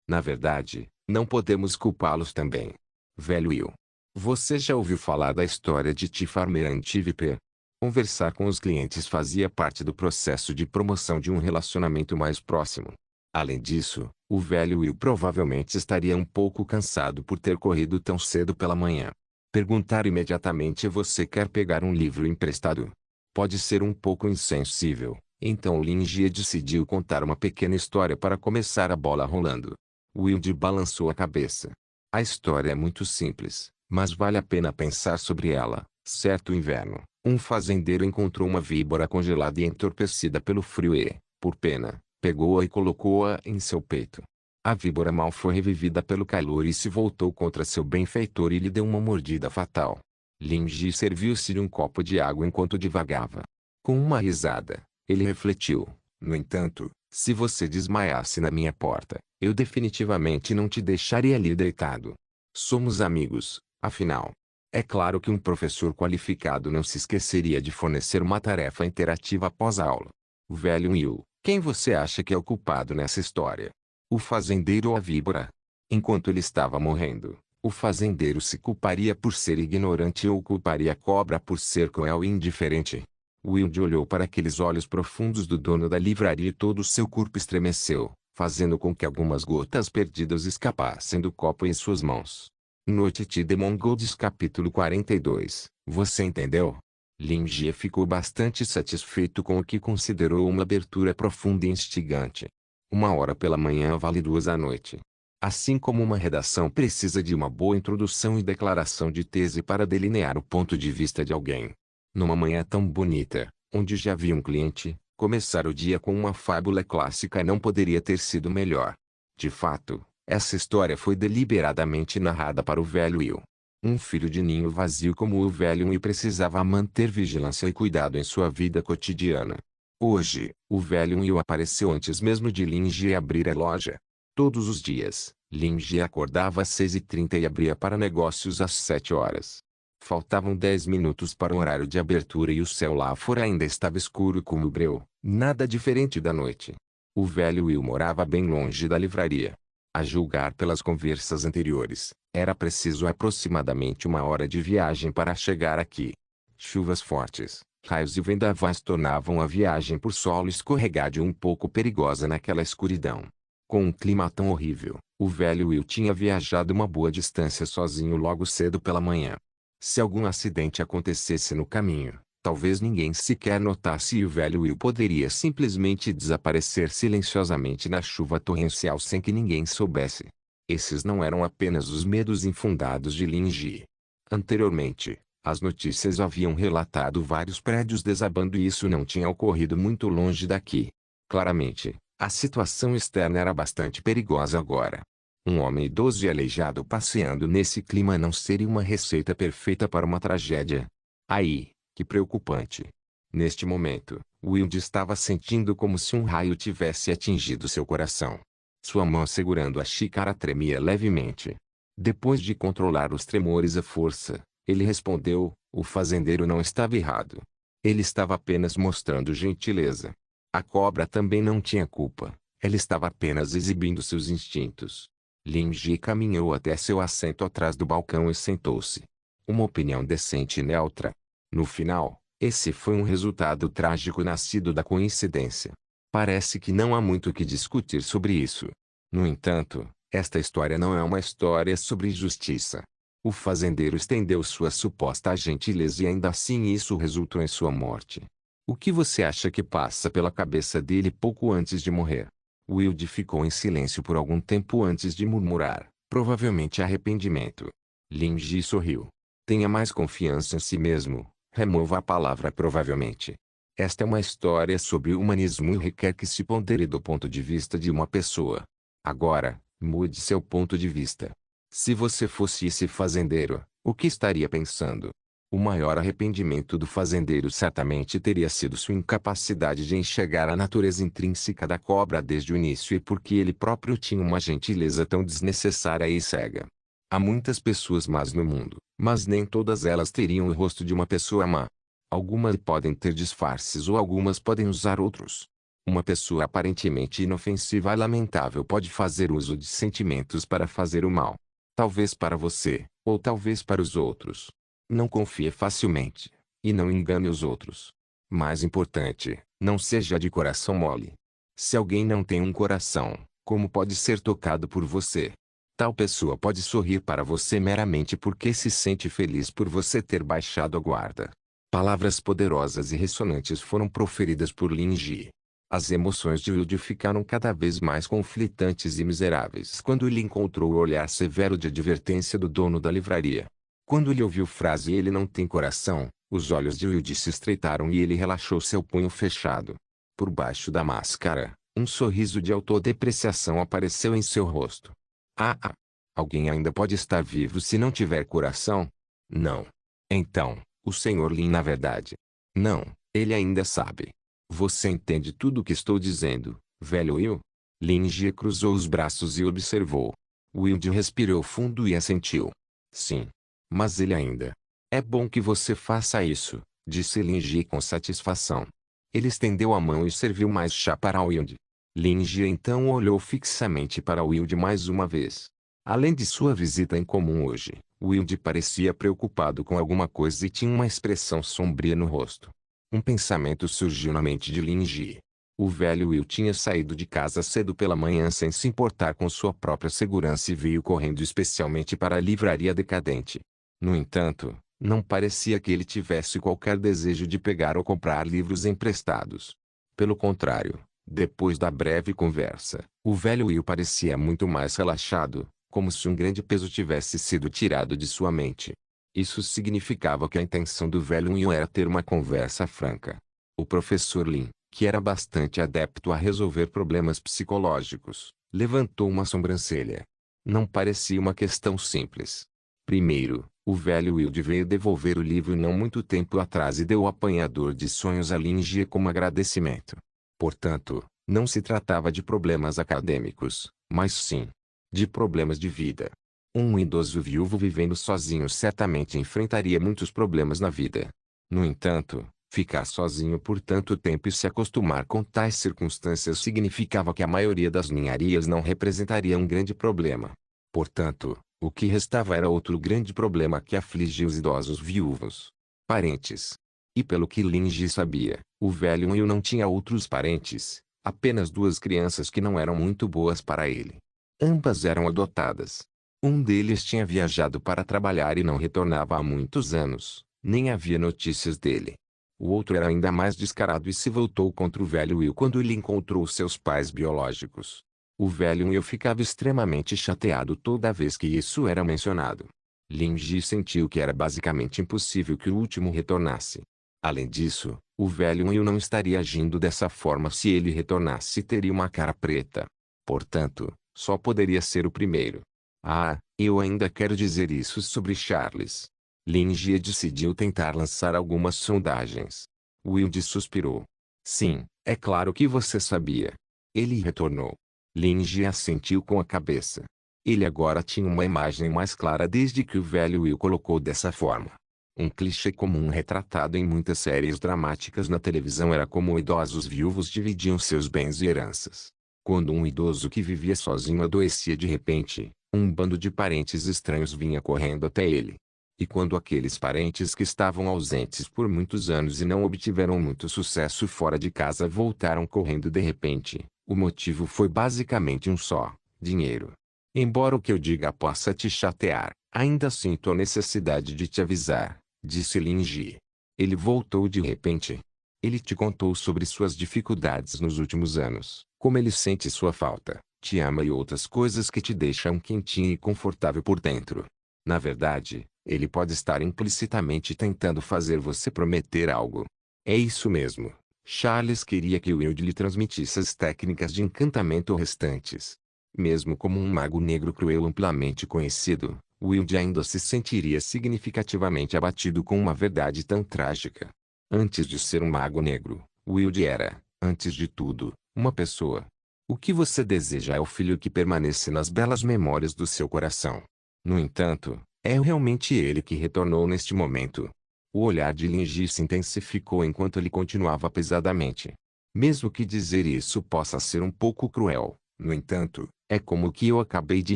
Na verdade, não podemos culpá-los também. Velho Will. Você já ouviu falar da história de T Farmer and TVP? Conversar com os clientes fazia parte do processo de promoção de um relacionamento mais próximo. Além disso, o velho Will provavelmente estaria um pouco cansado por ter corrido tão cedo pela manhã. Perguntar imediatamente você quer pegar um livro emprestado? Pode ser um pouco insensível, então Lin Jie decidiu contar uma pequena história para começar a bola rolando. Wilde balançou a cabeça. A história é muito simples, mas vale a pena pensar sobre ela. Certo inverno, um fazendeiro encontrou uma víbora congelada e entorpecida pelo frio e, por pena, pegou-a e colocou-a em seu peito. A víbora mal foi revivida pelo calor e se voltou contra seu benfeitor e lhe deu uma mordida fatal. Lin Ji serviu-se de um copo de água enquanto divagava. Com uma risada, ele refletiu: no entanto, se você desmaiasse na minha porta, eu definitivamente não te deixaria ali deitado. Somos amigos, afinal. É claro que um professor qualificado não se esqueceria de fornecer uma tarefa interativa após a aula. O velho Will, quem você acha que é o culpado nessa história? O fazendeiro ou a víbora? Enquanto ele estava morrendo, o fazendeiro se culparia por ser ignorante ou culparia a cobra por ser cruel e indiferente? Wilde olhou para aqueles olhos profundos do dono da livraria e todo o seu corpo estremeceu, fazendo com que algumas gotas perdidas escapassem do copo em suas mãos. Noite de Mongols capítulo 42. Você entendeu? Lin Jie ficou bastante satisfeito com o que considerou uma abertura profunda e instigante. 1 hora pela manhã vale 2 à noite. Assim como uma redação precisa de uma boa introdução e declaração de tese para delinear o ponto de vista de alguém. Numa manhã tão bonita, onde já havia um cliente, começar o dia com uma fábula clássica não poderia ter sido melhor. De fato, essa história foi deliberadamente narrada para o velho Will. Um filho de ninho vazio como o velho Will precisava manter vigilância e cuidado em sua vida cotidiana. Hoje, o velho Will apareceu antes mesmo de Lin Jie abrir a loja. Todos os dias, Lin Jie acordava às 6h30 e abria para negócios às 7 horas. Faltavam 10 minutos para o horário de abertura e o céu lá fora ainda estava escuro como o breu, nada diferente da noite. O velho Will morava bem longe da livraria. A julgar pelas conversas anteriores, era preciso aproximadamente 1 hora de viagem para chegar aqui. Chuvas fortes, raios e vendavais tornavam a viagem por solo escorregadio um pouco perigosa naquela escuridão. Com um clima tão horrível, o velho Will tinha viajado uma boa distância sozinho logo cedo pela manhã. Se algum acidente acontecesse no caminho, talvez ninguém sequer notasse e o velho Will poderia simplesmente desaparecer silenciosamente na chuva torrencial sem que ninguém soubesse. Esses não eram apenas os medos infundados de Lin Jie. Anteriormente, as notícias haviam relatado vários prédios desabando e isso não tinha ocorrido muito longe daqui. Claramente, a situação externa era bastante perigosa agora. Um homem idoso e aleijado passeando nesse clima não seria uma receita perfeita para uma tragédia. Aí, que preocupante. Neste momento, Wilde estava sentindo como se um raio tivesse atingido seu coração. Sua mão segurando a xícara tremia levemente. Depois de controlar os tremores à força, ele respondeu: o fazendeiro não estava errado. Ele estava apenas mostrando gentileza. A cobra também não tinha culpa. Ela estava apenas exibindo seus instintos. Lin Jie caminhou até seu assento atrás do balcão e sentou-se. Uma opinião decente e neutra. No final, esse foi um resultado trágico nascido da coincidência. Parece que não há muito o que discutir sobre isso. No entanto, esta história não é uma história sobre justiça. O fazendeiro estendeu sua suposta gentileza e ainda assim isso resultou em sua morte. O que você acha que passa pela cabeça dele pouco antes de morrer? Wilde ficou em silêncio por algum tempo antes de murmurar, provavelmente arrependimento. Lin Ji sorriu. Tenha mais confiança em si mesmo. Remova a palavra provavelmente. Esta é uma história sobre o humanismo e requer que se pondere do ponto de vista de uma pessoa. Agora, mude seu ponto de vista. Se você fosse esse fazendeiro, o que estaria pensando? O maior arrependimento do fazendeiro certamente teria sido sua incapacidade de enxergar a natureza intrínseca da cobra desde o início e porque ele próprio tinha uma gentileza tão desnecessária e cega. Há muitas pessoas más no mundo, mas nem todas elas teriam o rosto de uma pessoa má. Algumas podem ter disfarces ou algumas podem usar outros. Uma pessoa aparentemente inofensiva e lamentável pode fazer uso de sentimentos para fazer o mal. Talvez para você, ou talvez para os outros. Não confie facilmente, e não engane os outros. Mais importante, não seja de coração mole. Se alguém não tem um coração, como pode ser tocado por você? Tal pessoa pode sorrir para você meramente porque se sente feliz por você ter baixado a guarda. Palavras poderosas e ressonantes foram proferidas por Lin Ji. As emoções de Wilde ficaram cada vez mais conflitantes e miseráveis quando ele encontrou o olhar severo de advertência do dono da livraria. Quando ele ouviu a frase "ele não tem coração", os olhos de Wilde se estreitaram e ele relaxou seu punho fechado. Por baixo da máscara, um sorriso de autodepreciação apareceu em seu rosto. Ah! Alguém ainda pode estar vivo se não tiver coração? Não. Então, o Sr. Lin na verdade. Não, ele ainda sabe. Você entende tudo o que estou dizendo, velho Will? Lin Ji cruzou os braços e observou. Wilde respirou fundo e assentiu. Sim. Mas ele ainda. É bom que você faça isso, disse Lin Ji com satisfação. Ele estendeu a mão e serviu mais chá para Wilde. Lin Ji então olhou fixamente para Wilde mais uma vez. Além de sua visita incomum hoje, Wilde parecia preocupado com alguma coisa e tinha uma expressão sombria no rosto. Um pensamento surgiu na mente de Lin Ji. O velho Will tinha saído de casa cedo pela manhã sem se importar com sua própria segurança e veio correndo especialmente para a livraria decadente. No entanto, não parecia que ele tivesse qualquer desejo de pegar ou comprar livros emprestados. Pelo contrário, depois da breve conversa, o velho Will parecia muito mais relaxado, como se um grande peso tivesse sido tirado de sua mente. Isso significava que a intenção do velho Will era ter uma conversa franca. O professor Lin, que era bastante adepto a resolver problemas psicológicos, levantou uma sobrancelha. Não parecia uma questão simples. Primeiro, o velho Wilde veio devolver o livro não muito tempo atrás e deu o apanhador de sonhos a Lin Ji como agradecimento. Portanto, não se tratava de problemas acadêmicos, mas sim de problemas de vida. Um idoso viúvo vivendo sozinho certamente enfrentaria muitos problemas na vida. No entanto, ficar sozinho por tanto tempo e se acostumar com tais circunstâncias significava que a maioria das ninharias não representaria um grande problema. Portanto, o que restava era outro grande problema que afligia os idosos viúvos. Parentes. E pelo que Lin Ji sabia, o velho Will não tinha outros parentes, apenas duas crianças que não eram muito boas para ele. Ambas eram adotadas. Um deles tinha viajado para trabalhar e não retornava há muitos anos, nem havia notícias dele. O outro era ainda mais descarado e se voltou contra o velho Will quando ele encontrou seus pais biológicos. O velho Will ficava extremamente chateado toda vez que isso era mencionado. Lin Ji sentiu que era basicamente impossível que o último retornasse. Além disso, o velho Will não estaria agindo dessa forma se ele retornasse e teria uma cara preta. Portanto, só poderia ser o primeiro. Ah, eu ainda quero dizer isso sobre Charles. Lin Ji decidiu tentar lançar algumas sondagens. Wilde suspirou. Sim, é claro que você sabia. Ele retornou. Lin Ji assentiu com a cabeça. Ele agora tinha uma imagem mais clara desde que o velho Will colocou dessa forma. Um clichê comum retratado em muitas séries dramáticas na televisão era como idosos viúvos dividiam seus bens e heranças. Quando um idoso que vivia sozinho adoecia de repente, um bando de parentes estranhos vinha correndo até ele. E quando aqueles parentes que estavam ausentes por muitos anos e não obtiveram muito sucesso fora de casa voltaram correndo de repente, o motivo foi basicamente um só: dinheiro. Embora o que eu diga possa te chatear, ainda sinto a necessidade de te avisar, disse Lin Ji. Ele voltou de repente. Ele te contou sobre suas dificuldades nos últimos anos, Como ele sente sua falta, te ama e outras coisas que te deixam quentinho e confortável por dentro. Na verdade, ele pode estar implicitamente tentando fazer você prometer algo. É isso mesmo. Charles queria que Will lhe transmitisse as técnicas de encantamento restantes. Mesmo como um mago negro cruel amplamente conhecido, Will ainda se sentiria significativamente abatido com uma verdade tão trágica. Antes de ser um mago negro, Will era, antes de tudo, uma pessoa. O que você deseja é o filho que permanece nas belas memórias do seu coração. No entanto, é realmente ele que retornou neste momento. O olhar de Lin se intensificou enquanto ele continuava pesadamente. Mesmo que dizer isso possa ser um pouco cruel, no entanto, é como o que eu acabei de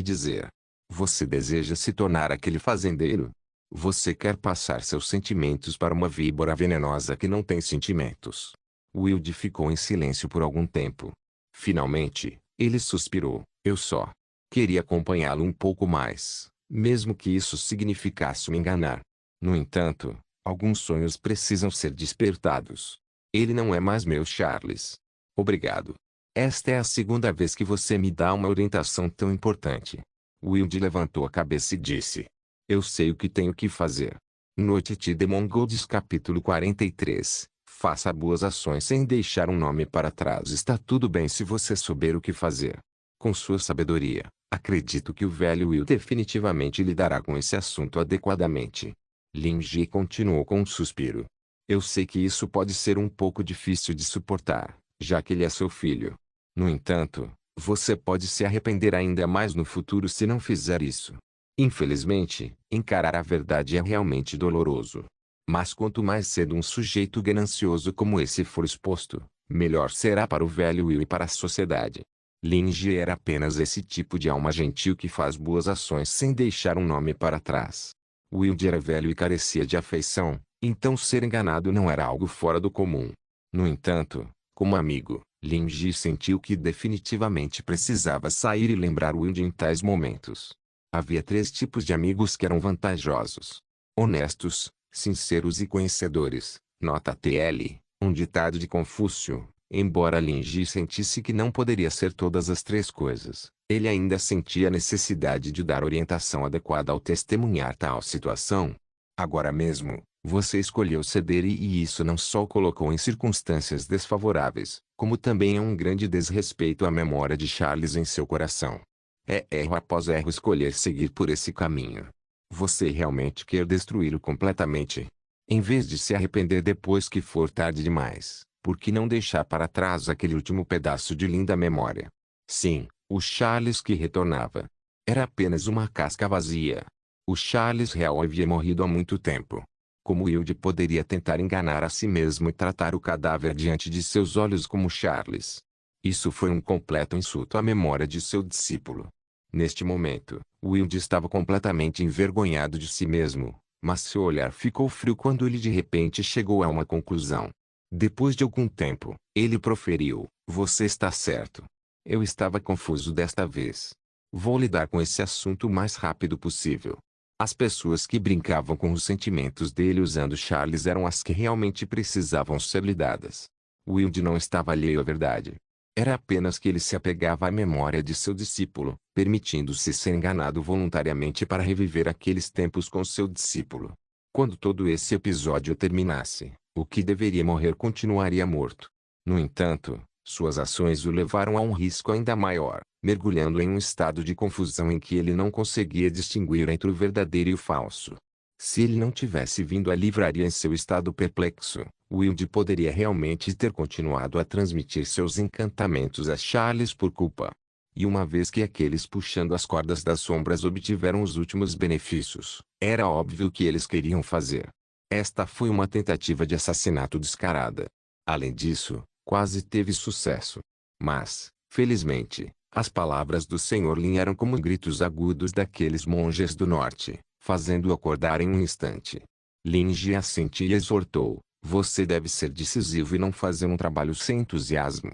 dizer. Você deseja se tornar aquele fazendeiro? Você quer passar seus sentimentos para uma víbora venenosa que não tem sentimentos. Wilde ficou em silêncio por algum tempo. Finalmente, ele suspirou. Eu só queria acompanhá-lo um pouco mais, mesmo que isso significasse me enganar. No entanto, alguns sonhos precisam ser despertados. Ele não é mais meu Charles. Obrigado. Esta é a segunda vez que você me dá uma orientação tão importante. Wilde levantou a cabeça e disse. Eu sei o que tenho que fazer. Noite de Mongols capítulo 43. Faça boas ações sem deixar um nome para trás. Está tudo bem se você souber o que fazer. Com sua sabedoria, acredito que o velho Will definitivamente lidará com esse assunto adequadamente. Lin Ji continuou com um suspiro. Eu sei que isso pode ser um pouco difícil de suportar, já que ele é seu filho. No entanto, você pode se arrepender ainda mais no futuro se não fizer isso. Infelizmente, encarar a verdade é realmente doloroso. Mas quanto mais cedo um sujeito ganancioso como esse for exposto, melhor será para o velho Will e para a sociedade. Lin Ji era apenas esse tipo de alma gentil que faz boas ações sem deixar um nome para trás. Will era velho e carecia de afeição, então ser enganado não era algo fora do comum. No entanto, como amigo, Lin Ji sentiu que definitivamente precisava sair e lembrar Will em tais momentos. Havia 3 tipos de amigos que eram vantajosos: honestos, sinceros e conhecedores. Nota TL, um ditado de Confúcio. Embora Lin Ji sentisse que não poderia ser todas as 3 coisas, ele ainda sentia a necessidade de dar orientação adequada ao testemunhar tal situação. Agora mesmo, você escolheu ceder e isso não só o colocou em circunstâncias desfavoráveis, como também é um grande desrespeito à memória de Charles em seu coração. É erro após erro escolher seguir por esse caminho. Você realmente quer destruí-lo completamente? Em vez de se arrepender depois que for tarde demais, por que não deixar para trás aquele último pedaço de linda memória? Sim, o Charles que retornava. Era apenas uma casca vazia. O Charles real havia morrido há muito tempo. Como Wilde poderia tentar enganar a si mesmo e tratar o cadáver diante de seus olhos como Charles? Isso foi um completo insulto à memória de seu discípulo. Neste momento, Wilde estava completamente envergonhado de si mesmo, mas seu olhar ficou frio quando ele de repente chegou a uma conclusão. Depois de algum tempo, ele proferiu: Você está certo. Eu estava confuso desta vez. Vou lidar com esse assunto o mais rápido possível. As pessoas que brincavam com os sentimentos dele usando Charles eram as que realmente precisavam ser lidadas. Wilde não estava alheio à verdade. Era apenas que ele se apegava à memória de seu discípulo, permitindo-se ser enganado voluntariamente para reviver aqueles tempos com seu discípulo. Quando todo esse episódio terminasse, o que deveria morrer continuaria morto. No entanto, suas ações o levaram a um risco ainda maior, mergulhando em um estado de confusão em que ele não conseguia distinguir entre o verdadeiro e o falso. Se ele não tivesse vindo à livraria em seu estado perplexo, Wilde poderia realmente ter continuado a transmitir seus encantamentos a Charles por culpa. E uma vez que aqueles puxando as cordas das sombras obtiveram os últimos benefícios, era óbvio o que eles queriam fazer. Esta foi uma tentativa de assassinato descarada. Além disso, quase teve sucesso. Mas, felizmente, as palavras do Sr. Lin eram como gritos agudos daqueles monges do norte, fazendo-o acordar em um instante. Lin Ji assentiu e exortou: Você deve ser decisivo e não fazer um trabalho sem entusiasmo.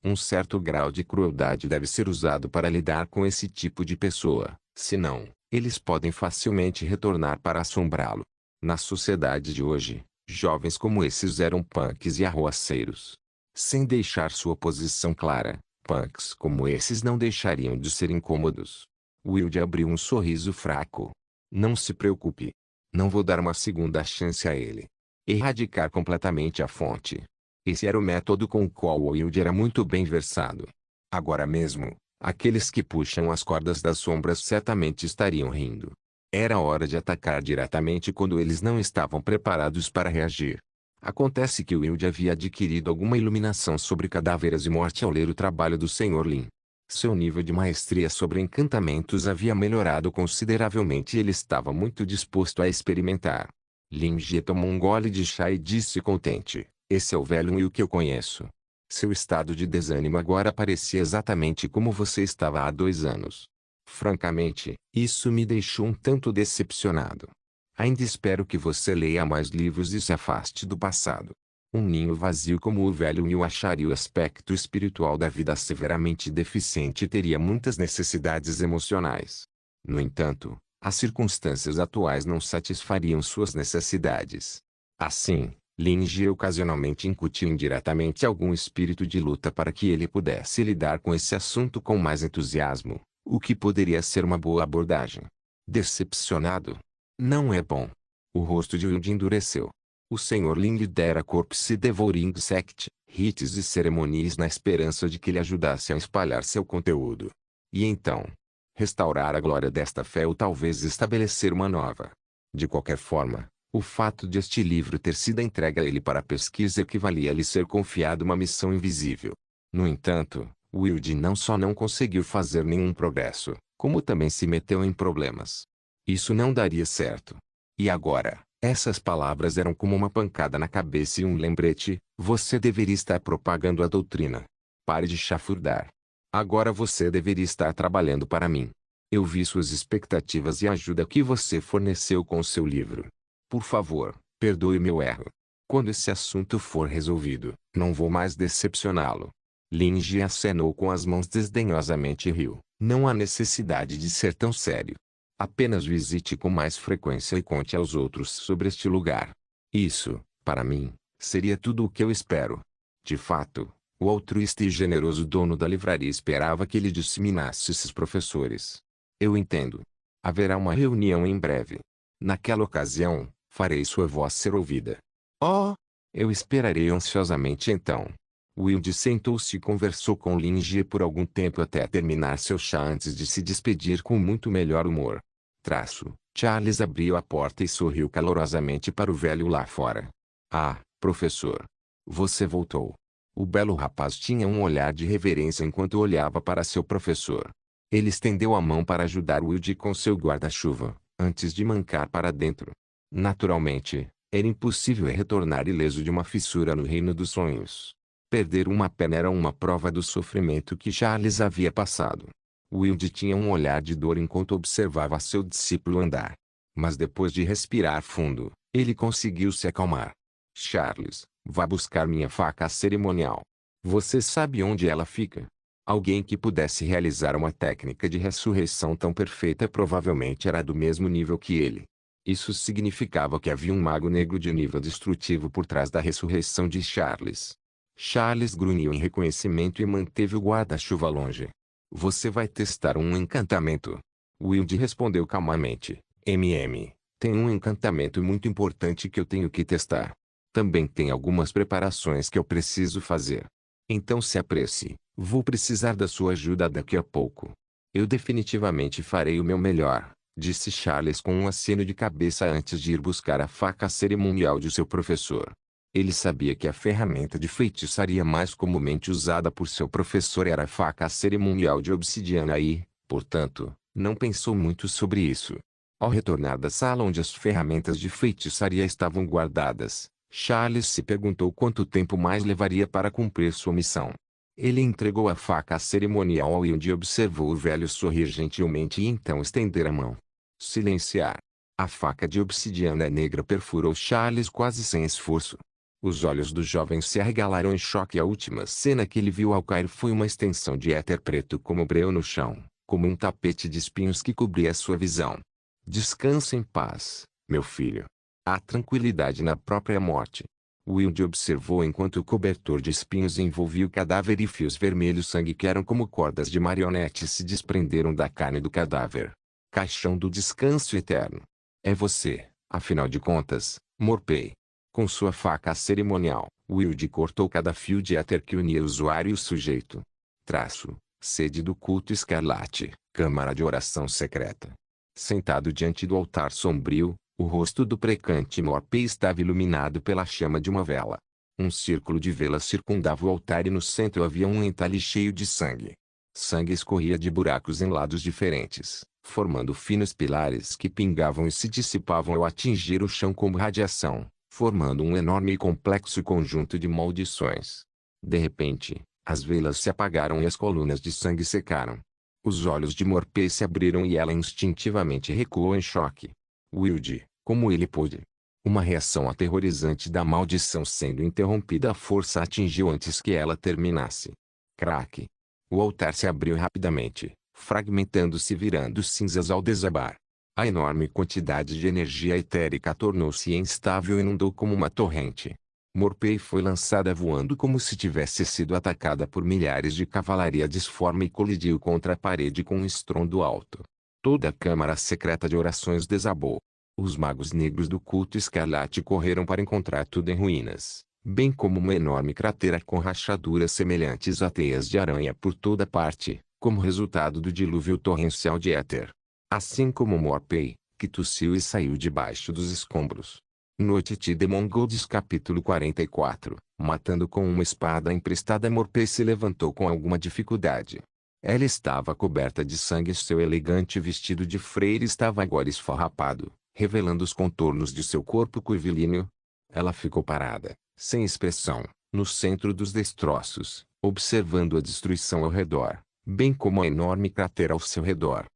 Um certo grau de crueldade deve ser usado para lidar com esse tipo de pessoa, senão, eles podem facilmente retornar para assombrá-lo. Na sociedade de hoje, jovens como esses eram punks e arruaceiros. Sem deixar sua posição clara, Punks como esses não deixariam de ser incômodos. Wilde abriu um sorriso fraco. Não se preocupe. Não vou dar uma segunda chance a ele. Erradicar completamente a fonte. Esse era o método com o qual Wilde era muito bem versado. Agora mesmo, aqueles que puxam as cordas das sombras certamente estariam rindo. Era hora de atacar diretamente quando eles não estavam preparados para reagir. Acontece que Wilde havia adquirido alguma iluminação sobre cadáveres e morte ao ler o trabalho do Sr. Lin. Seu nível de maestria sobre encantamentos havia melhorado consideravelmente e ele estava muito disposto a experimentar. Lin Jie tomou um gole de chá e disse contente: esse é o velho Will que eu conheço. Seu estado de desânimo agora parecia exatamente como você estava há 2 anos. Francamente, isso me deixou um tanto decepcionado. Ainda espero que você leia mais livros e se afaste do passado. Um ninho vazio como o velho Will acharia o aspecto espiritual da vida severamente deficiente e teria muitas necessidades emocionais. No entanto, as circunstâncias atuais não satisfariam suas necessidades. Assim, Lin Jie ocasionalmente incutiu indiretamente algum espírito de luta para que ele pudesse lidar com esse assunto com mais entusiasmo, o que poderia ser uma boa abordagem. Decepcionado? Não é bom. O rosto de Wilde endureceu. O Sr. Lin lhe dera Corpse Devouring Sect, rites e cerimônias na esperança de que ele ajudasse a espalhar seu conteúdo. E então? Restaurar a glória desta fé ou talvez estabelecer uma nova. De qualquer forma, o fato de este livro ter sido entregue a ele para pesquisa equivalia a lhe ser confiado uma missão invisível. No entanto, Wilde não só não conseguiu fazer nenhum progresso, como também se meteu em problemas. Isso não daria certo. E agora? Essas palavras eram como uma pancada na cabeça e um lembrete: você deveria estar propagando a doutrina. Pare de chafurdar. Agora você deveria estar trabalhando para mim. Eu vi suas expectativas e a ajuda que você forneceu com seu livro. Por favor, perdoe meu erro. Quando esse assunto for resolvido, não vou mais decepcioná-lo. Lin Jie acenou com as mãos desdenhosamente e riu. Não há necessidade de ser tão sério. Apenas visite com mais frequência e conte aos outros sobre este lugar. Isso, para mim, seria tudo o que eu espero. De fato, o altruísta e generoso dono da livraria esperava que ele disseminasse esses professores. Eu entendo. Haverá uma reunião em breve. Naquela ocasião, farei sua voz ser ouvida. Oh! Eu esperarei ansiosamente então. Wilde sentou-se e conversou com Lin Jie por algum tempo até terminar seu chá antes de se despedir com muito melhor humor. Charles abriu a porta e sorriu calorosamente para o velho lá fora. Ah, professor. Você voltou. O belo rapaz tinha um olhar de reverência enquanto olhava para seu professor. Ele estendeu a mão para ajudar Wilde com seu guarda-chuva, antes de mancar para dentro. Naturalmente, era impossível retornar ileso de uma fissura no reino dos sonhos. Perder uma perna era uma prova do sofrimento que Charles havia passado. Wilde tinha um olhar de dor enquanto observava seu discípulo andar. Mas depois de respirar fundo, ele conseguiu se acalmar. Charles, vá buscar minha faca cerimonial. Você sabe onde ela fica? Alguém que pudesse realizar uma técnica de ressurreição tão perfeita provavelmente era do mesmo nível que ele. Isso significava que havia um mago negro de nível destrutivo por trás da ressurreição de Charles. Charles grunhiu em reconhecimento e manteve o guarda-chuva longe. Você vai testar um encantamento. Wilde respondeu calmamente. Tem um encantamento muito importante que eu tenho que testar. Também tem algumas preparações que eu preciso fazer. Então se apresse, vou precisar da sua ajuda daqui a pouco. Eu definitivamente farei o meu melhor, disse Charles com um aceno de cabeça antes de ir buscar a faca cerimonial de seu professor. Ele sabia que a ferramenta de feitiçaria mais comumente usada por seu professor era a faca cerimonial de obsidiana e, portanto, não pensou muito sobre isso. Ao retornar da sala onde as ferramentas de feitiçaria estavam guardadas, Charles se perguntou quanto tempo mais levaria para cumprir sua missão. Ele entregou a faca cerimonial ao Wilde e observou o velho sorrir gentilmente e então estender a mão. Silenciar. A faca de obsidiana negra perfurou Charles quase sem esforço. Os olhos do jovem se arregalaram em choque e a última cena que ele viu ao cair foi uma extensão de éter preto como breu no chão, como um tapete de espinhos que cobria sua visão. Descanse em paz, meu filho. Há tranquilidade na própria morte. Wilde observou enquanto o cobertor de espinhos envolvia o cadáver e fios vermelhos sangue que eram como cordas de marionete se desprenderam da carne do cadáver. Caixão do descanso eterno. É você, afinal de contas, Morpei. Com sua faca cerimonial, Wilde cortou cada fio de éter que unia o usuário e o sujeito. Traço. Sede do culto escarlate, câmara de oração secreta. Sentado diante do altar sombrio, o rosto do precante Morpei estava iluminado pela chama de uma vela. Um círculo de velas circundava o altar e no centro havia um entalhe cheio de sangue. Sangue escorria de buracos em lados diferentes, formando finos pilares que pingavam e se dissipavam ao atingir o chão como radiação, formando um enorme e complexo conjunto de maldições. De repente, as velas se apagaram e as colunas de sangue secaram. Os olhos de Morpei se abriram e ela instintivamente recuou em choque. Wilde, como ele pôde? Uma reação aterrorizante da maldição sendo interrompida à força atingiu antes que ela terminasse. Craque! O altar se abriu rapidamente, fragmentando-se e virando cinzas ao desabar. A enorme quantidade de energia etérica tornou-se instável e inundou como uma torrente. Morpei foi lançada voando como se tivesse sido atacada por milhares de cavalaria disforme e colidiu contra a parede com um estrondo alto. Toda a câmara secreta de orações desabou. Os magos negros do culto escarlate correram para encontrar tudo em ruínas, bem como uma enorme cratera com rachaduras semelhantes a teias de aranha por toda parte, como resultado do dilúvio torrencial de éter. Assim como Morpei, que tossiu e saiu debaixo dos escombros. Noite de Mongols capítulo 44. Matando com uma espada emprestada, Morpei se levantou com alguma dificuldade. Ela estava coberta de sangue e seu elegante vestido de freire estava agora esfarrapado, revelando os contornos de seu corpo curvilíneo. Ela ficou parada, sem expressão, no centro dos destroços, observando a destruição ao redor, bem como a enorme cratera ao seu redor.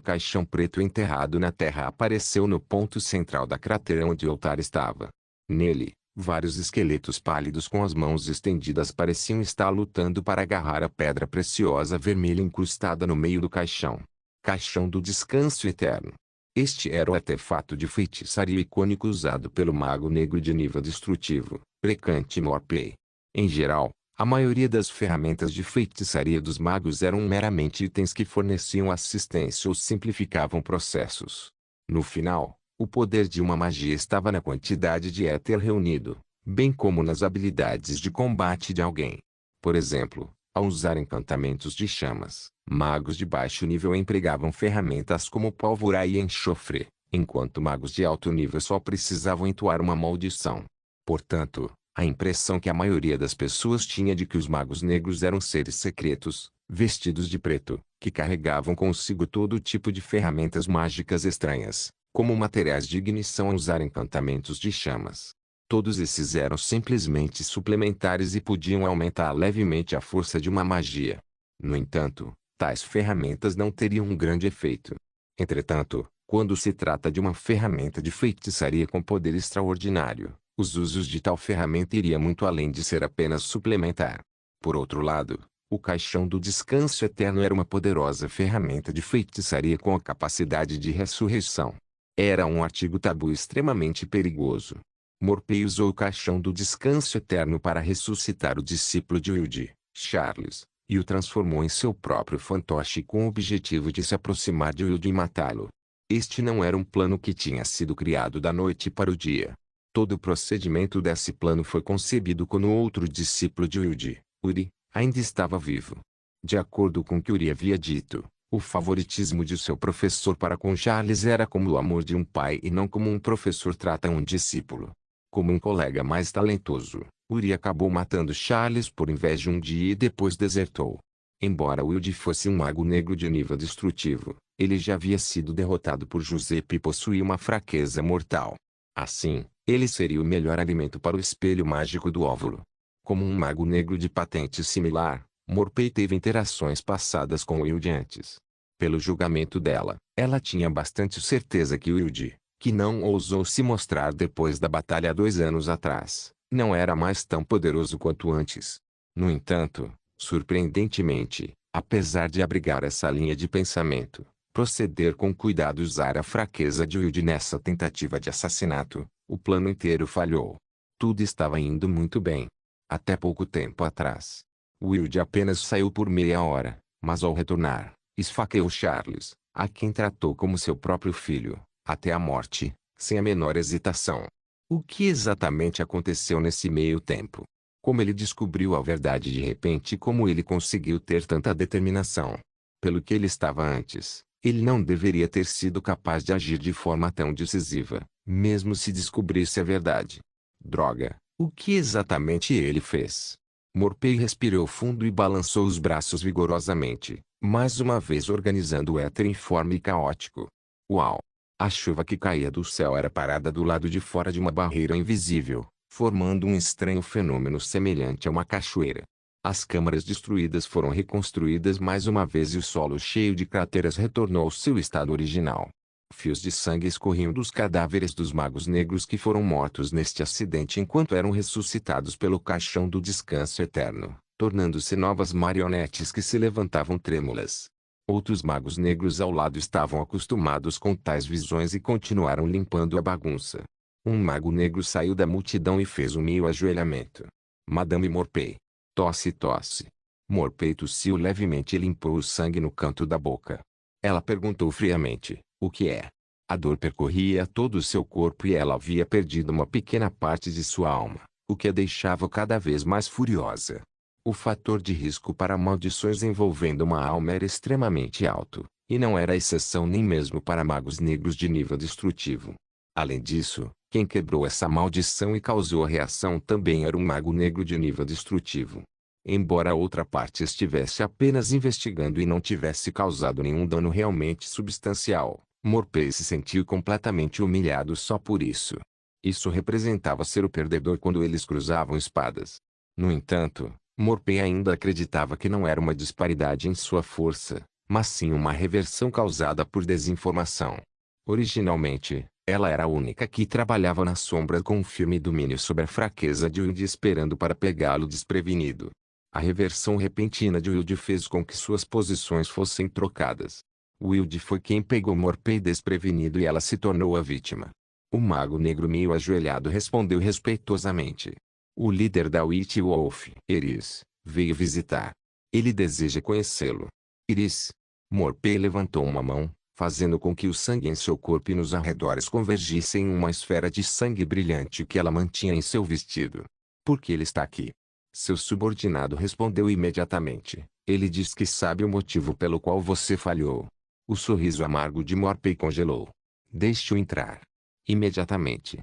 Caixão preto enterrado na terra apareceu no ponto central da cratera onde o altar estava. Nele, vários esqueletos pálidos com as mãos estendidas pareciam estar lutando para agarrar a pedra preciosa vermelha incrustada no meio do caixão. Caixão do descanso eterno. Este era o artefato de feitiçaria icônico usado pelo mago negro de nível destrutivo, Precante Morpei. Em geral, a maioria das ferramentas de feitiçaria dos magos eram meramente itens que forneciam assistência ou simplificavam processos. No final, o poder de uma magia estava na quantidade de éter reunido, bem como nas habilidades de combate de alguém. Por exemplo, ao usar encantamentos de chamas, magos de baixo nível empregavam ferramentas como pólvora e enxofre, enquanto magos de alto nível só precisavam entoar uma maldição. Portanto, a impressão que a maioria das pessoas tinha de que os magos negros eram seres secretos, vestidos de preto, que carregavam consigo todo tipo de ferramentas mágicas estranhas, como materiais de ignição a usar encantamentos de chamas. Todos esses eram simplesmente suplementares e podiam aumentar levemente a força de uma magia. No entanto, tais ferramentas não teriam um grande efeito. Entretanto, quando se trata de uma ferramenta de feitiçaria com poder extraordinário, os usos de tal ferramenta iriam muito além de ser apenas suplementar. Por outro lado, o Caixão do Descanso Eterno era uma poderosa ferramenta de feitiçaria com a capacidade de ressurreição. Era um artigo tabu extremamente perigoso. Morpei usou o Caixão do Descanso Eterno para ressuscitar o discípulo de Wilde, Charles, e o transformou em seu próprio fantoche com o objetivo de se aproximar de Wilde e matá-lo. Este não era um plano que tinha sido criado da noite para o dia. Todo o procedimento desse plano foi concebido quando o outro discípulo de Wilde, Uri, ainda estava vivo. De acordo com o que Uri havia dito, o favoritismo de seu professor para com Charles era como o amor de um pai e não como um professor trata um discípulo. Como um colega mais talentoso, Uri acabou matando Charles por inveja um dia e depois desertou. Embora Wilde fosse um mago negro de nível destrutivo, ele já havia sido derrotado por Giuseppe e possuía uma fraqueza mortal. Assim, ele seria o melhor alimento para o espelho mágico do óvulo. Como um mago negro de patente similar, Morpei teve interações passadas com Wilde antes. Pelo julgamento dela, ela tinha bastante certeza que Wilde, que não ousou se mostrar depois da batalha 2 anos atrás, não era mais tão poderoso quanto antes. No entanto, surpreendentemente, apesar de abrigar essa linha de pensamento, proceder com cuidado e usar a fraqueza de Wilde nessa tentativa de assassinato, o plano inteiro falhou. Tudo estava indo muito bem. Até pouco tempo atrás. Wilde apenas saiu por meia hora, mas ao retornar, esfaqueou Charles, a quem tratou como seu próprio filho, até a morte, sem a menor hesitação. O que exatamente aconteceu nesse meio tempo? Como ele descobriu a verdade de repente e como ele conseguiu ter tanta determinação? Pelo que ele estava antes, ele não deveria ter sido capaz de agir de forma tão decisiva, mesmo se descobrisse a verdade. Droga, o que exatamente ele fez? Morpei respirou fundo e balançou os braços vigorosamente, mais uma vez organizando o éter em forma e caótico. Uau! A chuva que caía do céu era parada do lado de fora de uma barreira invisível, formando um estranho fenômeno semelhante a uma cachoeira. As câmaras destruídas foram reconstruídas mais uma vez e o solo cheio de crateras retornou ao seu estado original. Fios de sangue escorriam dos cadáveres dos magos negros que foram mortos neste acidente enquanto eram ressuscitados pelo caixão do descanso eterno, tornando-se novas marionetes que se levantavam trêmulas. Outros magos negros ao lado estavam acostumados com tais visões e continuaram limpando a bagunça. Um mago negro saiu da multidão e fez um meio ajoelhamento. Madame Morpei. Tosse, tosse. Morpei tossiu levemente e limpou o sangue no canto da boca. Ela perguntou friamente, o que é? A dor percorria todo o seu corpo e ela havia perdido uma pequena parte de sua alma, o que a deixava cada vez mais furiosa. O fator de risco para maldições envolvendo uma alma era extremamente alto, e não era exceção nem mesmo para magos negros de nível destrutivo. Além disso, quem quebrou essa maldição e causou a reação também era um mago negro de nível destrutivo. Embora a outra parte estivesse apenas investigando e não tivesse causado nenhum dano realmente substancial, Morpei se sentiu completamente humilhado só por isso. Isso representava ser o perdedor quando eles cruzavam espadas. No entanto, Morpei ainda acreditava que não era uma disparidade em sua força, mas sim uma reversão causada por desinformação. Originalmente, ela era a única que trabalhava na sombra com um firme domínio sobre a fraqueza de Wilde esperando para pegá-lo desprevenido. A reversão repentina de Wilde fez com que suas posições fossem trocadas. Wilde foi quem pegou Morpei desprevenido e ela se tornou a vítima. O mago negro meio ajoelhado respondeu respeitosamente. O líder da White Wolf, Eris, veio visitar. Ele deseja conhecê-lo. Eris. Morpei levantou uma mão, fazendo com que o sangue em seu corpo e nos arredores convergissem em uma esfera de sangue brilhante que ela mantinha em seu vestido. Por que ele está aqui? Seu subordinado respondeu imediatamente. Ele diz que sabe o motivo pelo qual você falhou. O sorriso amargo de Morpei congelou. Deixe-o entrar. Imediatamente.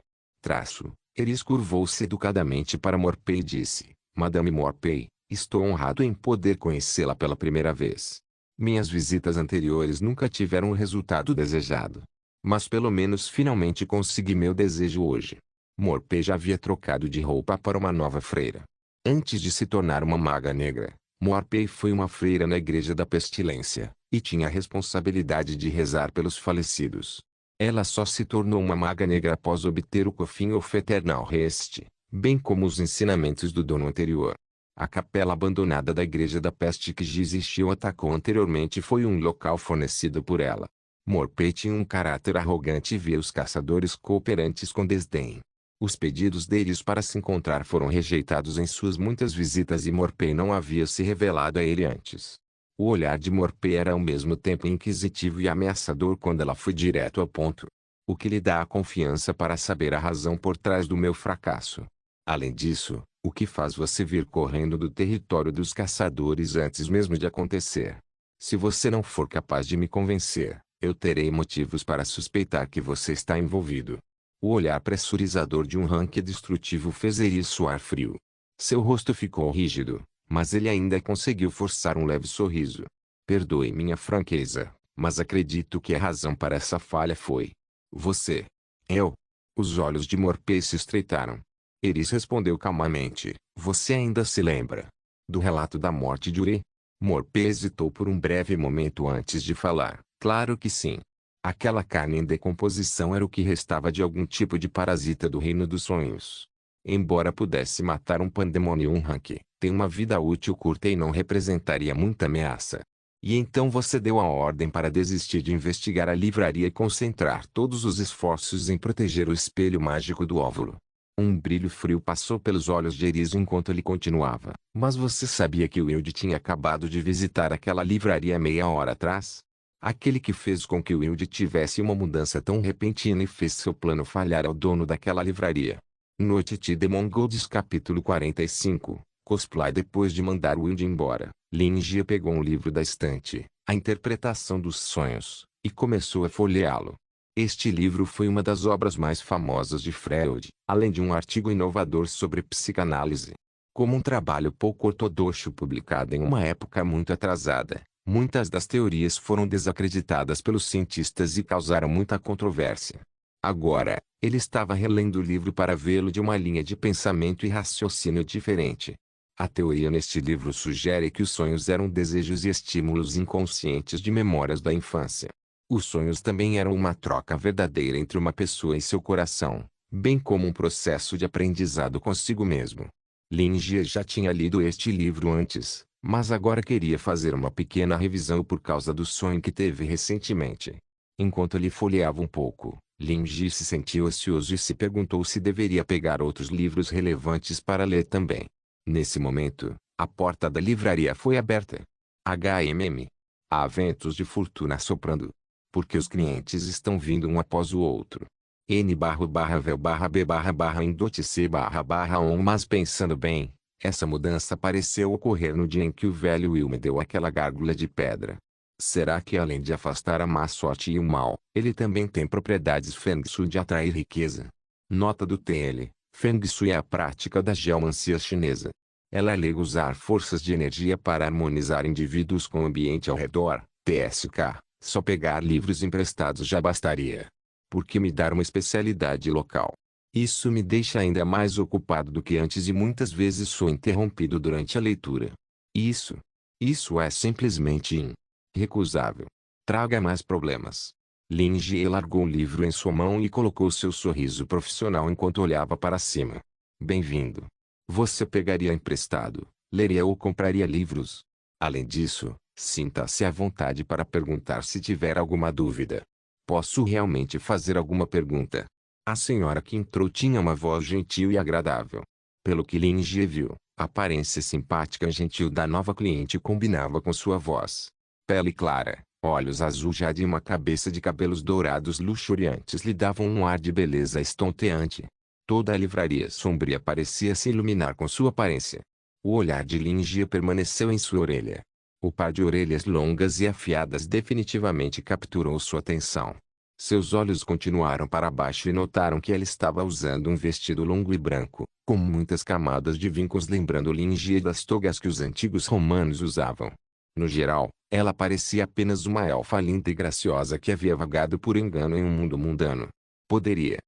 Eris curvou-se educadamente para Morpei e disse, Madame Morpei, estou honrado em poder conhecê-la pela primeira vez. Minhas visitas anteriores nunca tiveram o resultado desejado. Mas pelo menos finalmente consegui meu desejo hoje. Morpei já havia trocado de roupa para uma nova freira. Antes de se tornar uma maga negra, Morpei foi uma freira na Igreja da Pestilência, e tinha a responsabilidade de rezar pelos falecidos. Ela só se tornou uma maga negra após obter o Coffin of Eternal Rest, bem como os ensinamentos do dono anterior. A capela abandonada da Igreja da Peste que já existiu atacou anteriormente foi um local fornecido por ela. Morpei tinha um caráter arrogante e via os caçadores cooperantes com desdém. Os pedidos deles para se encontrar foram rejeitados em suas muitas visitas e Morpei não havia se revelado a ele antes. O olhar de Morpei era ao mesmo tempo inquisitivo e ameaçador quando ela foi direto ao ponto. O que lhe dá a confiança para saber a razão por trás do meu fracasso. Além disso, o que faz você vir correndo do território dos caçadores antes mesmo de acontecer? Se você não for capaz de me convencer, eu terei motivos para suspeitar que você está envolvido. O olhar pressurizador de um ranque destrutivo fez Eris suar frio. Seu rosto ficou rígido, mas ele ainda conseguiu forçar um leve sorriso. Perdoe minha franqueza, mas acredito que a razão para essa falha foi você. Eu? Os olhos de Morpei se estreitaram. Eris respondeu calmamente, você ainda se lembra do relato da morte de Uri? Morpei hesitou por um breve momento antes de falar. Claro que sim. Aquela carne em decomposição era o que restava de algum tipo de parasita do reino dos sonhos. Embora pudesse matar um Pandemonium Rank, tem uma vida útil curta e não representaria muita ameaça. E então você deu a ordem para desistir de investigar a livraria e concentrar todos os esforços em proteger o espelho mágico do óvulo. Um brilho frio passou pelos olhos de Erizo enquanto ele continuava. Mas você sabia que o Wilde tinha acabado de visitar aquela livraria meia hora atrás? Aquele que fez com que o Wilde tivesse uma mudança tão repentina e fez seu plano falhar é o dono daquela livraria. Noite de Demon Gods capítulo 45. Cosplay. Depois de mandar Wilde embora, Lin Jie pegou um livro da estante, A Interpretação dos Sonhos, e começou a folheá-lo. Este livro foi uma das obras mais famosas de Freud, além de um artigo inovador sobre psicanálise. Como um trabalho pouco ortodoxo publicado em uma época muito atrasada, muitas das teorias foram desacreditadas pelos cientistas e causaram muita controvérsia. Agora, ele estava relendo o livro para vê-lo de uma linha de pensamento e raciocínio diferente. A teoria neste livro sugere que os sonhos eram desejos e estímulos inconscientes de memórias da infância. Os sonhos também eram uma troca verdadeira entre uma pessoa e seu coração, bem como um processo de aprendizado consigo mesmo. Lin Jie já tinha lido este livro antes, mas agora queria fazer uma pequena revisão por causa do sonho que teve recentemente. Enquanto ele folheava um pouco, Lin Jie se sentiu ansioso e se perguntou se deveria pegar outros livros relevantes para ler também. Nesse momento, a porta da livraria foi aberta. HMM. Há ventos de fortuna soprando. Porque os clientes estão vindo um após o outro. N/V/B/B/Indot/C//ON. Mas pensando bem, essa mudança pareceu ocorrer no dia em que o velho Will me deu aquela gárgula de pedra. Será que além de afastar a má sorte e o mal, ele também tem propriedades Feng Shui de atrair riqueza? Nota do TL. Feng Shui é a prática da geomancia chinesa. Ela alega usar forças de energia para harmonizar indivíduos com o ambiente ao redor. PSK. Só pegar livros emprestados já bastaria. Por que me dar uma especialidade local? Isso me deixa ainda mais ocupado do que antes e muitas vezes sou interrompido durante a leitura. Isso é simplesmente irrecusável. Traga mais problemas. Lin Jie largou o livro em sua mão e colocou seu sorriso profissional enquanto olhava para cima. Bem-vindo. Você pegaria emprestado, leria ou compraria livros? Além disso, sinta-se à vontade para perguntar se tiver alguma dúvida. Posso realmente fazer alguma pergunta? A senhora que entrou tinha uma voz gentil e agradável. Pelo que Lin Jie viu, a aparência simpática e gentil da nova cliente combinava com sua voz. Pele clara, olhos azuis jade e uma cabeça de cabelos dourados luxuriantes lhe davam um ar de beleza estonteante. Toda a livraria sombria parecia se iluminar com sua aparência. O olhar de Lin Jie permaneceu em sua orelha. O par de orelhas longas e afiadas definitivamente capturou sua atenção. Seus olhos continuaram para baixo e notaram que ela estava usando um vestido longo e branco, com muitas camadas de vincos lembrando Lin Jie das togas que os antigos romanos usavam. No geral, ela parecia apenas uma elfa linda e graciosa que havia vagado por engano em um mundo mundano. Poderia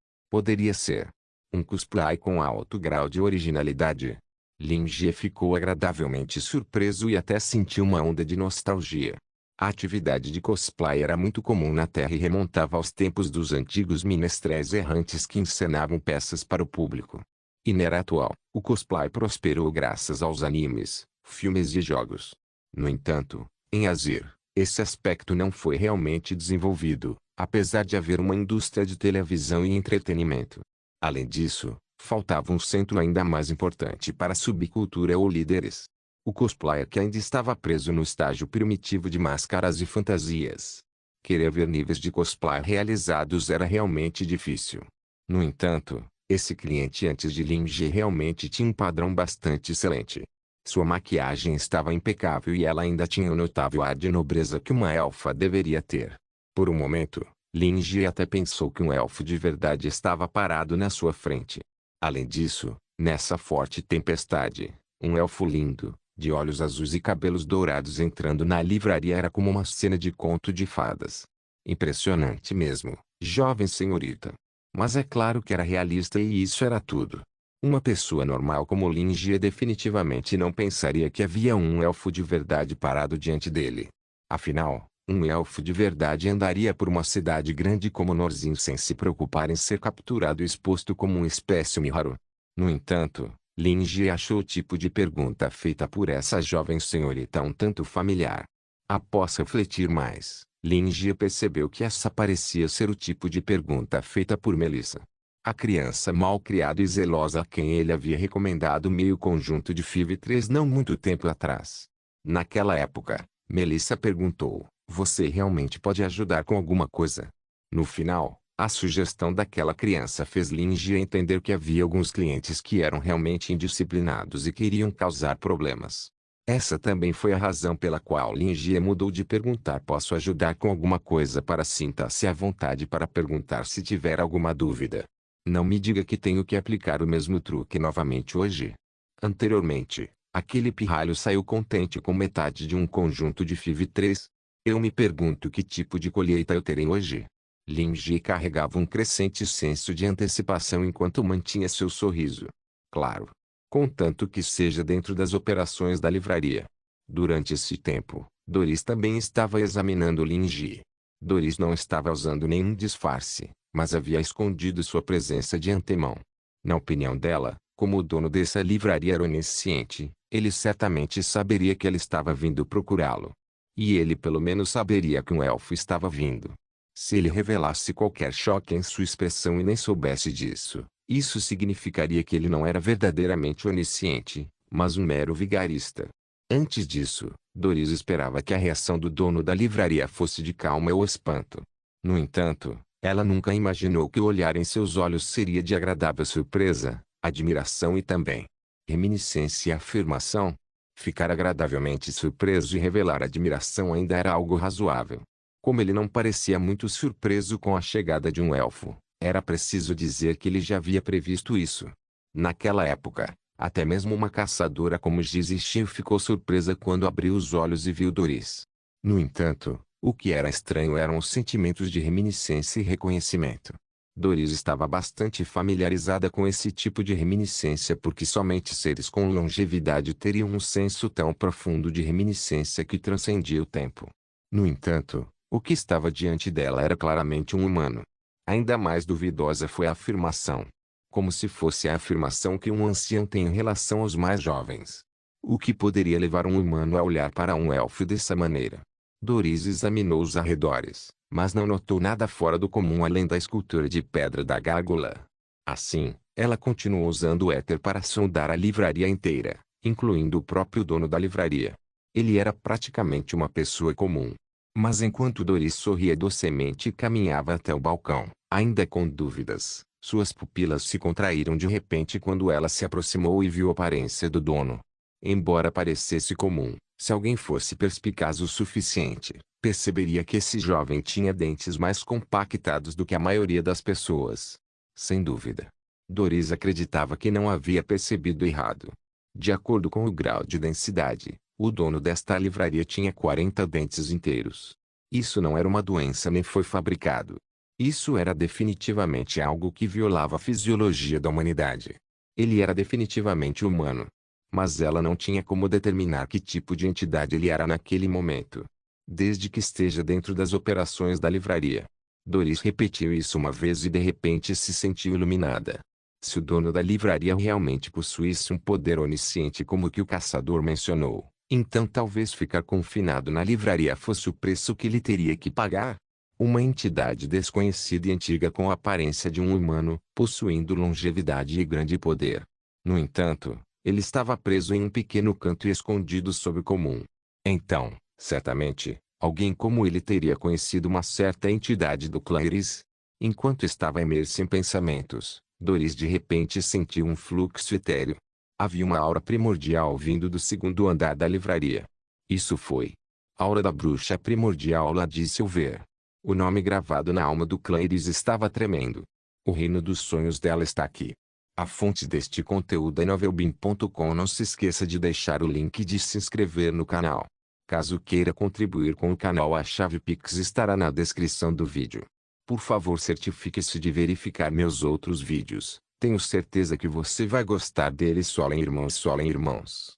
ser um cosplay com alto grau de originalidade. Lin Jie ficou agradavelmente surpreso e até sentiu uma onda de nostalgia. A atividade de cosplay era muito comum na Terra e remontava aos tempos dos antigos menestréis errantes que encenavam peças para o público. E na era atual, o cosplay prosperou graças aos animes, filmes e jogos. No entanto, em Azir, esse aspecto não foi realmente desenvolvido, apesar de haver uma indústria de televisão e entretenimento. Além disso, faltava um centro ainda mais importante para a subcultura ou líderes. O cosplayer que ainda estava preso no estágio primitivo de máscaras e fantasias. Querer ver níveis de cosplay realizados era realmente difícil. No entanto, esse cliente antes de Lin Jie realmente tinha um padrão bastante excelente. Sua maquiagem estava impecável e ela ainda tinha o notável ar de nobreza que uma elfa deveria ter. Por um momento, Lin Jie até pensou que um elfo de verdade estava parado na sua frente. Além disso, nessa forte tempestade, um elfo lindo, de olhos azuis e cabelos dourados entrando na livraria era como uma cena de conto de fadas. Impressionante mesmo, jovem senhorita. Mas é claro que era realista e isso era tudo. Uma pessoa normal como Lin Jie definitivamente não pensaria que havia um elfo de verdade parado diante dele. Afinal, um elfo de verdade andaria por uma cidade grande como Norzin sem se preocupar em ser capturado e exposto como um espécime raro. No entanto, Lin Jie achou o tipo de pergunta feita por essa jovem senhorita um tanto familiar. Após refletir mais, Lin Jie percebeu que essa parecia ser o tipo de pergunta feita por Melissa. A criança mal-criada e zelosa a quem ele havia recomendado meio conjunto de FIV3 não muito tempo atrás. Naquela época, Melissa perguntou, você realmente pode ajudar com alguma coisa? No final, a sugestão daquela criança fez Linji entender que havia alguns clientes que eram realmente indisciplinados e queriam causar problemas. Essa também foi a razão pela qual Linji mudou de perguntar posso ajudar com alguma coisa para sinta-se à vontade para perguntar se tiver alguma dúvida. Não me diga que tenho que aplicar o mesmo truque novamente hoje. Anteriormente, aquele pirralho saiu contente com metade de um conjunto de FIV3. Eu me pergunto que tipo de colheita eu terei hoje. Linji carregava um crescente senso de antecipação enquanto mantinha seu sorriso. Claro. Contanto que seja dentro das operações da livraria. Durante esse tempo, Doris também estava examinando Linji. Doris não estava usando nenhum disfarce, mas havia escondido sua presença de antemão. Na opinião dela, como o dono dessa livraria era onisciente, ele certamente saberia que ela estava vindo procurá-lo. E ele pelo menos saberia que um elfo estava vindo. Se ele revelasse qualquer choque em sua expressão e nem soubesse disso, isso significaria que ele não era verdadeiramente onisciente, mas um mero vigarista. Antes disso, Doris esperava que a reação do dono da livraria fosse de calma ou espanto. No entanto, ela nunca imaginou que o olhar em seus olhos seria de agradável surpresa, admiração e também reminiscência e afirmação. Ficar agradavelmente surpreso e revelar admiração ainda era algo razoável. Como ele não parecia muito surpreso com a chegada de um elfo, era preciso dizer que ele já havia previsto isso. Naquela época, até mesmo uma caçadora como Gizishio ficou surpresa quando abriu os olhos e viu Doris. No entanto, o que era estranho eram os sentimentos de reminiscência e reconhecimento. Doris estava bastante familiarizada com esse tipo de reminiscência porque somente seres com longevidade teriam um senso tão profundo de reminiscência que transcendia o tempo. No entanto, o que estava diante dela era claramente um humano. Ainda mais duvidosa foi a afirmação. Como se fosse a afirmação que um ancião tem em relação aos mais jovens. O que poderia levar um humano a olhar para um elfo dessa maneira? Doris examinou os arredores, mas não notou nada fora do comum além da escultura de pedra da gárgula. Assim, ela continuou usando o éter para sondar a livraria inteira, incluindo o próprio dono da livraria. Ele era praticamente uma pessoa comum. Mas enquanto Doris sorria docemente e caminhava até o balcão, ainda com dúvidas, suas pupilas se contraíram de repente quando ela se aproximou e viu a aparência do dono. Embora parecesse comum, se alguém fosse perspicaz o suficiente, perceberia que esse jovem tinha dentes mais compactados do que a maioria das pessoas. Sem dúvida. Doris acreditava que não havia percebido errado. De acordo com o grau de densidade, o dono desta livraria tinha 40 dentes inteiros. Isso não era uma doença nem foi fabricado. Isso era definitivamente algo que violava a fisiologia da humanidade. Ele era definitivamente humano. Mas ela não tinha como determinar que tipo de entidade ele era naquele momento. Desde que esteja dentro das operações da livraria. Doris repetiu isso uma vez e de repente se sentiu iluminada. Se o dono da livraria realmente possuísse um poder onisciente como o que o caçador mencionou, então talvez ficar confinado na livraria fosse o preço que ele teria que pagar. Uma entidade desconhecida e antiga com a aparência de um humano, possuindo longevidade e grande poder. No entanto, ele estava preso em um pequeno canto e escondido sob o comum. Então, certamente, alguém como ele teria conhecido uma certa entidade do clã Iris. Enquanto estava imerso em pensamentos, Doris de repente sentiu um fluxo etéreo. Havia uma aura primordial vindo do segundo andar da livraria. Isso foi aura da bruxa primordial lá de Silver. O nome gravado na alma do clã Iris estava tremendo. O reino dos sonhos dela está aqui. A fonte deste conteúdo é novelbean.com. Não se esqueça de deixar o link e de se inscrever no canal. Caso queira contribuir com o canal, a chave Pix estará na descrição do vídeo. Por favor, certifique-se de verificar meus outros vídeos. Tenho certeza que você vai gostar deles. Solem irmãos, solem irmãos.